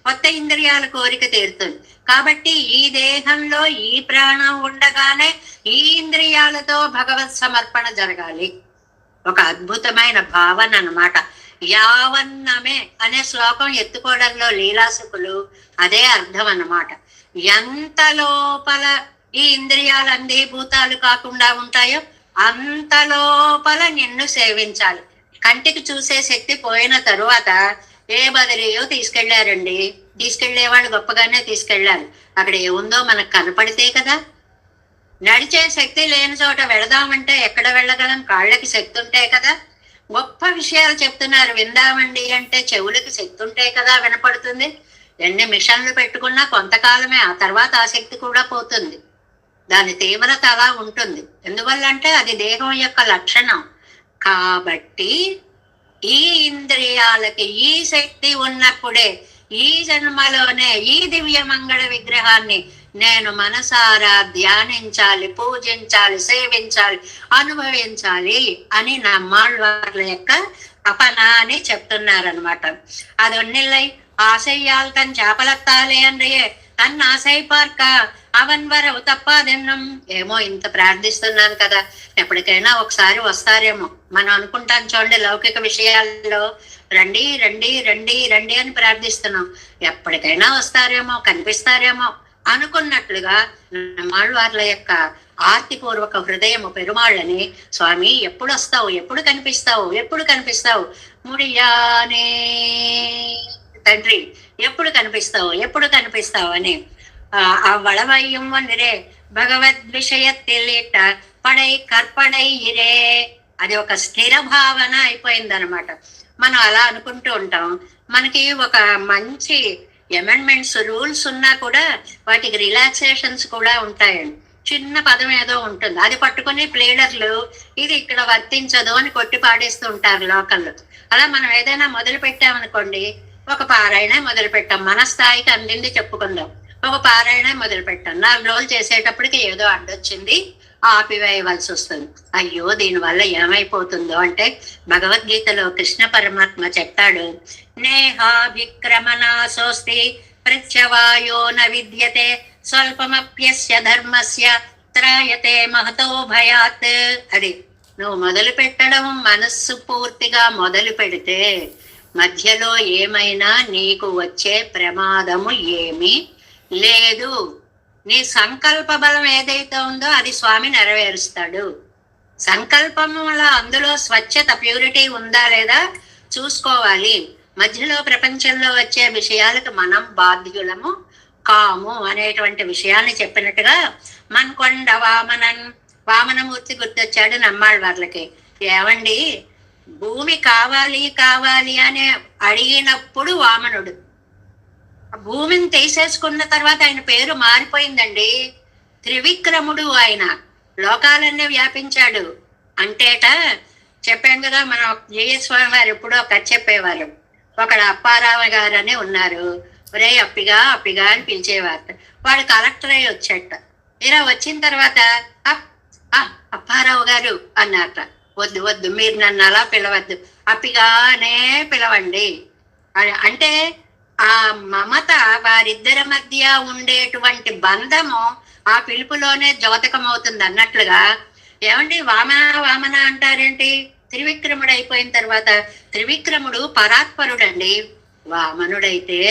కొత్త ఇంద్రియాల కోరిక తీరుతుంది. కాబట్టి ఈ దేహంలో ఈ ప్రాణం ఉండగానే ఈ ఇంద్రియాలతో భగవత్ సమర్పణ జరగాలి. ఒక అద్భుతమైన భావన అన్నమాట. యావన్నమే అనే శ్లోకం ఎత్తుకోవడంలో లీలాసుకులు అదే అర్థం అన్నమాట. ఎంత లోపల ఈ ఇంద్రియాలు అంధీభూతాలు కాకుండా ఉంటాయో అంత లోపల నిన్ను సేవించాలి. కంటికి చూసే శక్తి పోయిన తరువాత ఏ బదిలీయో తీసుకెళ్లారండి, తీసుకెళ్లే వాళ్ళు గొప్పగానే తీసుకెళ్లారు. అక్కడ ఏముందో మనకు కనపడితే కదా. నడిచే శక్తి లేని చోట వెళదామంటే ఎక్కడ వెళ్ళగలం? కాళ్ళకి శక్తి ఉంటాయి కదా. గొప్ప విషయాలు చెప్తున్నారు, విందామండి అంటే చెవులకి శక్తి ఉంటాయి కదా, వినపడుతుంది. ఎన్ని మిషన్లు పెట్టుకున్నా కొంతకాలమే, ఆ తర్వాత ఆ శక్తి కూడా పోతుంది. దాని తీవ్రత అలా ఉంటుంది. ఎందువల్ల అంటే అది దేహం యొక్క లక్షణం. కాబట్టి ఈ ఇంద్రియాలకి ఈ శక్తి ఉన్నప్పుడే ఈ జన్మలోనే ఈ దివ్య మంగళ విగ్రహాన్ని నేను మనసారా ధ్యానించాలి, పూజించాలి, సేవించాలి, అనుభవించాలి అని நம்மாழ்வாర్ల యొక్క తపన అని చెప్తున్నారనమాట. అది ఒన్నిల్లై ఆశయ్యాల్ తన్ చేపలెత్తాలి అన్రియే తన్ ఆశై పార్క అవన్ వరవు తప్పాదెన్నం. ఏమో ఇంత ప్రార్థిస్తున్నాను కదా, ఎప్పటికైనా ఒకసారి వస్తారేమో. మనం అనుకుంటాం చూడండి, లౌకిక విషయాల్లో రండి రండి రండి రండి అని ప్రార్థిస్తున్నాం. ఎప్పటికైనా వస్తారేమో, కనిపిస్తారేమో అనుకున్నట్లుగా நம்மாழ்వార్ల యొక్క ఆర్తిపూర్వక హృదయము పెరుమాళ్ళని, స్వామి ఎప్పుడు వస్తావు, ఎప్పుడు కనిపిస్తావు, ఎప్పుడు కనిపిస్తావు, ముడియానే తండ్రి ఎప్పుడు కనిపిస్తావు, ఎప్పుడు కనిపిస్తావు అని ఆ వళవయ్యం వనిరే భగవద్ విషయత్తిల్లిట పడై కర్పడై ఇరే. అది ఒక స్థిర భావన అయిపోయింది అనమాట. మనం అలా అనుకుంటూ ఉంటాం. మనకి ఒక మంచి అమెండ్మెంట్స్ రూల్స్ ఉన్నా కూడా వాటికి రిలాక్సేషన్స్ కూడా ఉంటాయండి. చిన్న పదం ఏదో ఉంటుంది, అది పట్టుకుని ప్లేడర్లు ఇది ఇక్కడ వర్తించదు అని కొట్టి పాడేస్తూ ఉంటారు లోకల్లో. అలా మనం ఏదైనా మొదలు పెట్టామనుకోండి, ఒక పారాయణ మొదలు పెట్టాం, మన స్థాయికి అందింది చెప్పుకుందాం. ఒక పారాయణ మొదలు పెట్టాం, 4 రోజులు చేసేటప్పటికి ఏదో అడ్డొచ్చింది, ఆపివేయవలసి వస్తుంది. అయ్యో దీనివల్ల ఏమైపోతుందో అంటే భగవద్గీతలో కృష్ణ పరమాత్మ చెప్తాడు, నేహాభిక్రమణాసోస్తి ప్రత్యవాయో న విద్యతే స్వల్పమప్యస్య ధర్మస్య త్రాయతే మహతో భయాత్. అది నువ్వు మొదలు పెట్టడం మనస్సు పూర్తిగా మొదలు పెడితే మధ్యలో ఏమైనా నీకు వచ్చే ప్రమాదము ఏమీ లేదు. నీ సంకల్ప బలం ఏదైతే ఉందో అది స్వామి నెరవేరుస్తాడు. సంకల్పంలో అందులో స్వచ్ఛత, ప్యూరిటీ ఉందా లేదా చూసుకోవాలి. మధ్యలో ప్రపంచంలో వచ్చే విషయాలకు మనం బాధ్యులము కాము అనేటువంటి విషయాన్ని చెప్పినట్టుగా మన్కొండ వామనమూర్తి గుర్తొచ్చాడు நம்மாழ்వార్లకి. ఏమండి భూమి కావాలి కావాలి అని అడిగినప్పుడు వామనుడు, భూమిని తీసేసుకున్న తర్వాత ఆయన పేరు మారిపోయిందండి. త్రివిక్రముడు. ఆయన లోకాలన్నీ వ్యాపించాడు అంటేట చెప్పాను కదా. మనం జేఎస్ స్వామి వారు ఎప్పుడో కథ చెప్పేవారు. ఒకడు అప్పారావు గారు అని ఉన్నారు. ఒరే అప్పిగా అప్పిగా అని పిలిచేవారు. వాడు కలెక్టర్ అయి వచ్చాట. ఇలా వచ్చిన తర్వాత అప్పారావు గారు అన్నారట. వద్దు వద్దు, మీరు నన్ను అలా పిలవద్దు, అప్పిగానే పిలవండి అంటే ఆ మమత వారిద్దరి మధ్య ఉండేటువంటి బంధము ఆ పిలుపులోనే ద్యోతకం అవుతుంది అన్నట్లుగా. ఏమండి వామన వామన అంటారేంటి? త్రివిక్రముడు అయిపోయిన తర్వాత త్రివిక్రముడు పరాత్పరుడండి. వామనుడైతే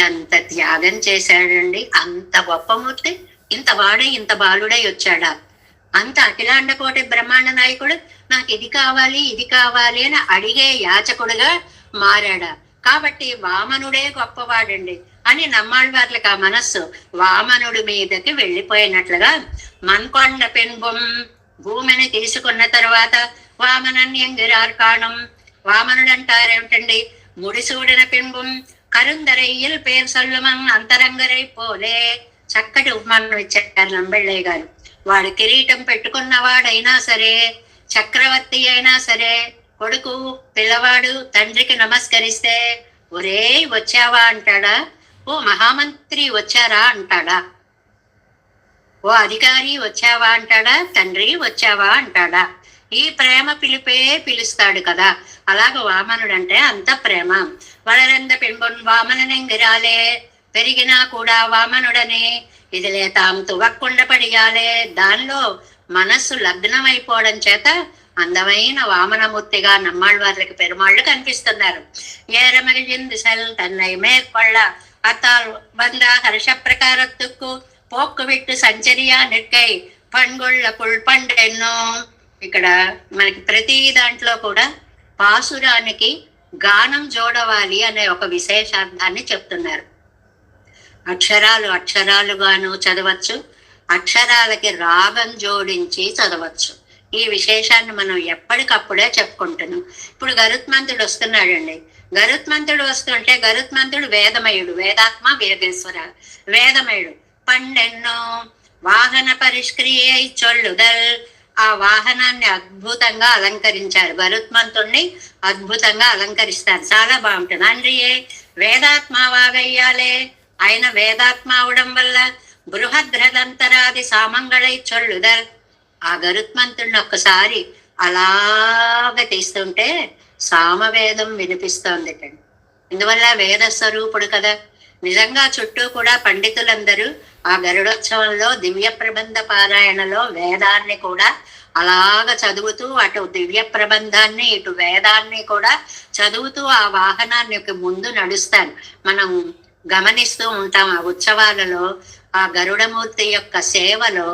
ఎంత త్యాగం చేశాడండి. అంత గొప్ప మూర్తి ఇంత వాడై ఇంత బాలుడై వచ్చాడా? అంత అఖిలాండ కోటి బ్రహ్మాండ నాయకుడు నాకు ఇది కావాలి ఇది కావాలి అని అడిగే యాచకుడుగా మారాడా? కాబట్టి వామనుడే గొప్పవాడండి అని நம்மாழ்వార్లకు ఆ మనస్సు వామనుడి మీదకి వెళ్ళిపోయినట్లుగా మన్కొండ పెన్బొం భూమిని తీసుకున్న తర్వాత వామనన్యంగిరార్ కాణం. వామనుడు అంటారేమిటండి? ముడిసూడిన పెన్బొం కరుందరయ్యల్ పేరు సల్లుమన్ అంతరంగరై పోలే. చక్కటి ఉపమానం ఇచ్చారు నంబెళ్ళయ్య గారు. వాడు కిరీటం పెట్టుకున్నవాడైనా సరే, చక్రవర్తి అయినా సరే, కొడుకు పిల్లవాడు తండ్రికి నమస్కరిస్తే ఒరే వచ్చావా అంటాడా? ఓ మహామంత్రి వచ్చారా అంటాడా? ఓ అధికారి వచ్చావా అంటాడా? తండ్రి వచ్చావా అంటాడా? ఈ ప్రేమ పిలిపే పిలుస్తాడు కదా. అలాగ వామనుడు అంటే అంత ప్రేమ. వళరంద పెంబొన్ వామననెంగిరాలే పెరిగినా కూడా వామనుడని ఇదిలే తాము తువక్కుండ పడియాలే. దానిలో మనస్సు లగ్నం అయిపోవడం చేత అందమైన వామనమూర్తిగా நம்மாழ்வாర్లకి పెరుమాళ్ళు కనిపిస్తున్నారు. ఏరమగిజింది సెల్ తన్నై మేற்கொள்ள అతాల్ వంద హర్ష ప్రకారత్తుకు పోక్కు విట్టు సంచరియా నిక్కై పండ్గొళ్ళ పుల్పండెన్నో. ఇక్కడ మనకి ప్రతి దాంట్లో కూడా పాసురానికి గానం జోడవాలి అనే ఒక విశేషార్థాన్ని చెప్తున్నారు. అక్షరాలు అక్షరాలుగాను చదవచ్చు, అక్షరాలకి రాగం జోడించి చదవచ్చు. ఈ విశేషాన్ని మనం ఎప్పటికప్పుడే చెప్పుకుంటున్నాం. ఇప్పుడు గరుత్మంతుడు వస్తున్నాడండి. గరుత్మంతుడు వస్తుంటే, గరుత్మంతుడు వేదమయుడు, వేదాత్మ వేదేశ్వర. వేదమయుడు పండెన్నో వాహన పరిష్క్రియ చొల్లుదల్. ఆ వాహనాన్ని అద్భుతంగా అలంకరించారు. గరుత్మంతుణ్ణి అద్భుతంగా అలంకరిస్తారు, చాలా బాగుంటుంది. అండ్రియే వేదాత్మ వాగయ్యాలే, ఆయన వేదాత్మ అవడం వల్ల బృహద్రదంతరాది సామంగళై చొల్లుదల్. ఆ గరుత్మంతుడిని ఒక్కసారి అలాగ తీస్తుంటే సామవేదం వినిపిస్తోంది. ఇందువల్ల వేద స్వరూపుడు కదా. నిజంగా చుట్టూ కూడా పండితులందరూ ఆ గరుడోత్సవంలో దివ్య ప్రబంధ పారాయణలో వేదాన్ని కూడా అలాగ చదువుతూ, అటు దివ్య ప్రబంధాన్ని ఇటు వేదాన్ని కూడా చదువుతూ ఆ వాహనానికి ముందు నడుస్తారు. మనం గమనిస్తూ ఉంటాం ఆ ఉత్సవాలలో. ఆ గరుడమూర్తి యొక్క సేవలో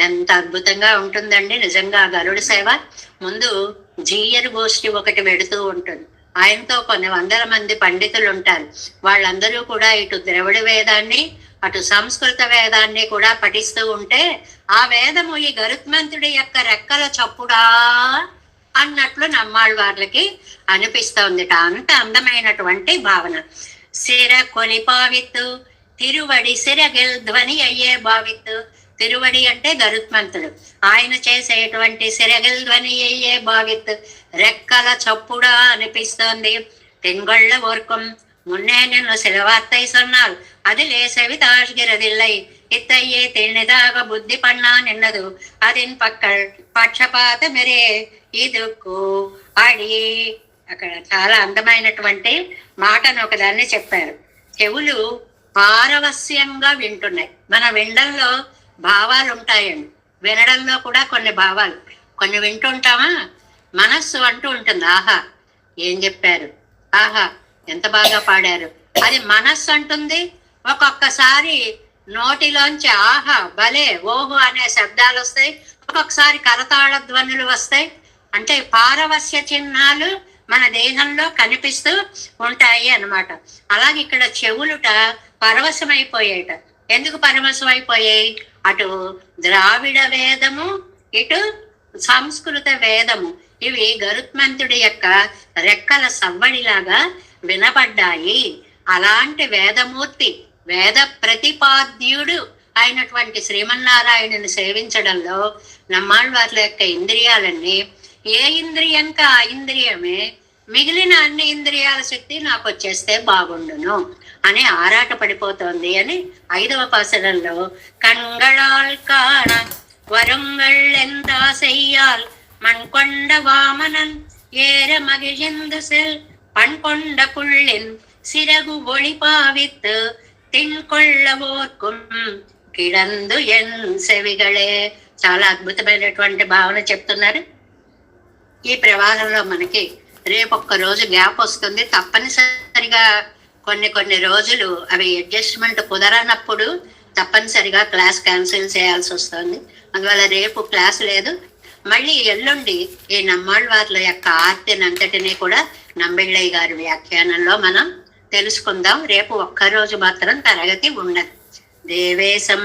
ఎంత అద్భుతంగా ఉంటుందండి. నిజంగా గరుడ సేవ ముందు జీయర్ గోష్ఠి ఒకటి పెడుతూ ఉంటుంది. ఆయనతో కొన్ని వందల మంది పండితులు ఉంటారు. వాళ్ళందరూ కూడా ఇటు ద్రవిడ వేదాన్ని అటు సంస్కృత వేదాన్ని కూడా పఠిస్తూ ఉంటే ఆ వేదము ఈ గరుత్మంతుడి యొక్క రెక్కల చప్పుడా అన్నట్లు నమ్మాళ్ళ వాళ్ళకి అనిపిస్తోంది. అంత అందమైనటువంటి భావన. సిర కొలిపావిత్తు తిరువడి సిరగిల్ ధ్వని అయ్యే భావిత్తు. తిరువడి అంటే గరుత్మంతుడు, ఆయన చేసేటువంటి సిరగిల్ ధ్వని అయ్యే భావిత్తు. రెక్కల చప్పుడా అనిపిస్తోంది. తింగొళ్ళ ఓర్కం మున్నే నిన్ను సిలవార్తై సొన్నాల్ அதிலே செவிதாழ்கிறதில்லை இத்தையே திணிதாக புத்தி பண்ணா நின்னது அதின் పక్కల్ పక్షపాత మెరే ఇదుకు అడి. అక్కడ చాలా అందమైనటువంటి మాటను ఒకదాన్ని చెప్పారు. చెవులు పారవస్యంగా వింటున్నాయి. మన వినడంలో భావాలు ఉంటాయండి, వినడంలో కూడా కొన్ని భావాలు, కొన్ని వింటుంటామా. మనస్సు అంటూ ఉంటుంది, ఆహా ఏం చెప్పారు, ఆహా ఎంత బాగా పాడారు, అది మనస్సు అంటుంది. ఒక్కొక్కసారి నోటిలోంచి ఆహా భలే ఓహో అనే శబ్దాలు వస్తాయి, ఒక్కొక్కసారి కరతాళ ధ్వనులు వస్తాయి. అంటే పారవస్య చిహ్నాలు మన దేహంలో కనిపిస్తూ ఉంటాయి అన్నమాట. అలాగే ఇక్కడ చెవులుట పరవశమైపోయాయట. ఎందుకు పరవశమైపోయాయి? అటు ద్రావిడ వేదము ఇటు సంస్కృత వేదము ఇవి గరుత్మంతుడి యొక్క రెక్కల సవ్వడిలాగా వినపడ్డాయి. అలాంటి వేదమూర్తి, వేద ప్రతిపాద్యుడు అయినటువంటి శ్రీమన్నారాయణుని సేవించడంలో నమ్మాళ్ళవార్ల యొక్క ఇంద్రియాలన్నీ ఏ ఇంద్రియంక ఆ ఇంద్రియమే, మిగిలిన అన్ని ఇంద్రియాల శక్తి నాకు వచ్చేస్తే బాగుండును అని ఆరాట పడిపోతోంది అని 5వ పాసరంలో కణ్గళాల్ కాణ వరంగళ్ ఎంతా సెయ్యాల్ మణ్కొండ వామనన్ ఏర మగిజిందు సెల్ పణ్కొండ పుళ్ళిన్ సిరగు ఒళిపావిత్ తిన్కొళ్ళవోర్కుం కిడందు ఎన్ సెవిగళే. చాలా అద్భుతమైనటువంటి భావన చెప్తున్నారు. ఈ ప్రవాహంలో మనకి రేపొక్క రోజు గ్యాప్ వస్తుంది. తప్పనిసరిగా కొన్ని రోజులు అవి అడ్జస్ట్మెంట్ కుదరనప్పుడు తప్పనిసరిగా క్లాస్ క్యాన్సిల్ చేయాల్సి వస్తుంది. అందువల్ల రేపు క్లాస్ లేదు. మళ్ళీ ఎల్లుండి ఈ నమ్మాళ్ళవార్ల యొక్క ఆర్తిని అంతటినీ కూడా నంబిళ్ళయ్య గారి వ్యాఖ్యానంలో మనం తెలుసుకుందాం. రేపు ఒక్కరోజు మాత్రం తరగతి ఉండదు. దేవేశం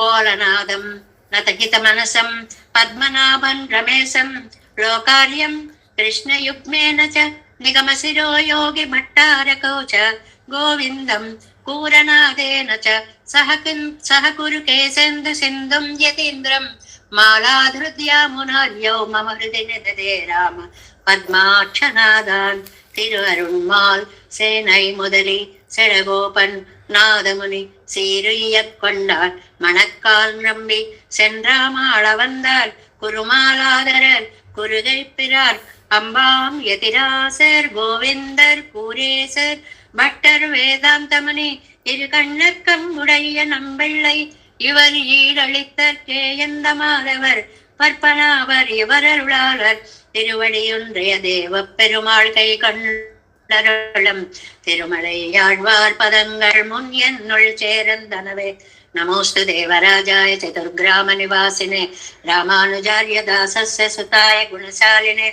కోలనాదం నతహిత మనసం పద్మనాభం రమేశం లోకార్యం కృష్ణయుగ్మేన చ నిగమశిరో యోగి భట్టారకౌ చ గోవిందం కూరనాదేన చ సహ కురు కేశేందు సింధుం యతీంద్రం మాలాధృద్యామునార్యౌ మమ హృది నిదదే రామ పద్మాక్షనాదాన్ తిరు అరుణ్మాల్ சேனை முதலி செடகோபன் நாதமுனி சீருய்யக் கொண்டார் மணக்கால் நம்பி சென்றாமாள வந்தார் குருமாலாதரர் குருகை பிறார் அம்பாம் எதிராசர் கோவிந்தர் கூரேசர் பட்டர் வேதாந்தமுனி இரு கண்ணக்கம் உடைய நம்பிள்ளை இவர் ஈடளித்தற்கே எந்த மாதவர் பற்பனாவர் இவரருளாளர் திருவடியொன்றைய தேவ பெருமாள் கை கண்டருளம் திருமலையாழ்வார் பதங்கள் முன் என்னுள் சேரந்தனவே. நமோஸ்து தேவராஜாய சதுர்கிராம நிவாசினே ராமானுஜார்ய தாசஸ்ய சுதாய குணசாலினே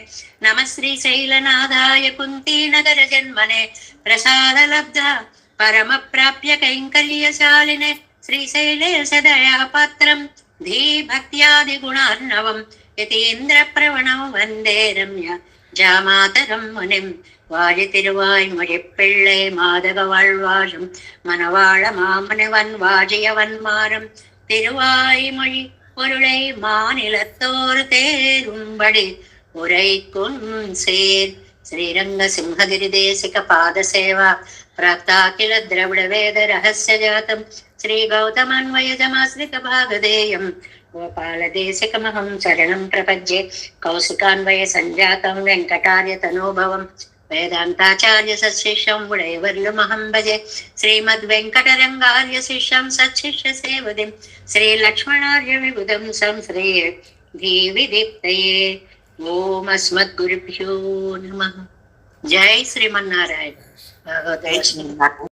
நம ஸ்ரீ சைலநாதாய குந்தி நகர ஜன்மனே பிரசாத லப்தா பரம பிராப்ய கைங்கல்யசாலினே శ్రీశైలేశ దయాపాత్రం धीभक्त्यादिगुणार्णवं यतीन्द्रप्रवणं वन्दे रम्य जामातरं मुनिं வாழித்திருவாய்மொழிப்பிள்ளை மாதக வாழ்வாழும் மணவாழ மாமுனிவன் வாழியவன்மாரம் திருவாய்மொழி பொருளை மாநிலத்தோர் தேரும்படி உரைக்கும் சேர் శ్రీరంగ సింహగిరి దేశిక పాద సేవా ప్రాప్తాఖిల ద్రవిడ వేద రహస్య జాతం శ్రీ గౌతమాన్వయజమాశ్రిత భాగదేయం గోపాల దేశికమహం శరణం ప్రపద్యే కౌశికాన్వయ సంజాతం వెంకటార్య తనోభవం వేదాంతాచార్య సశిష్యం ఉడైవర్లుమహం భజే శ్రీమద్ వెంకటరంగార్య శిష్యం సశిష్య సేవదిం శ్రీ లక్ష్మణార్య విబుధం సంశ్రయే ధీవి దీప్తయే ఓం అస్మద్గురుభ్యో నమః. జై శ్రీమన్నారాయణ. జై శ్రీమన్నారాయణ.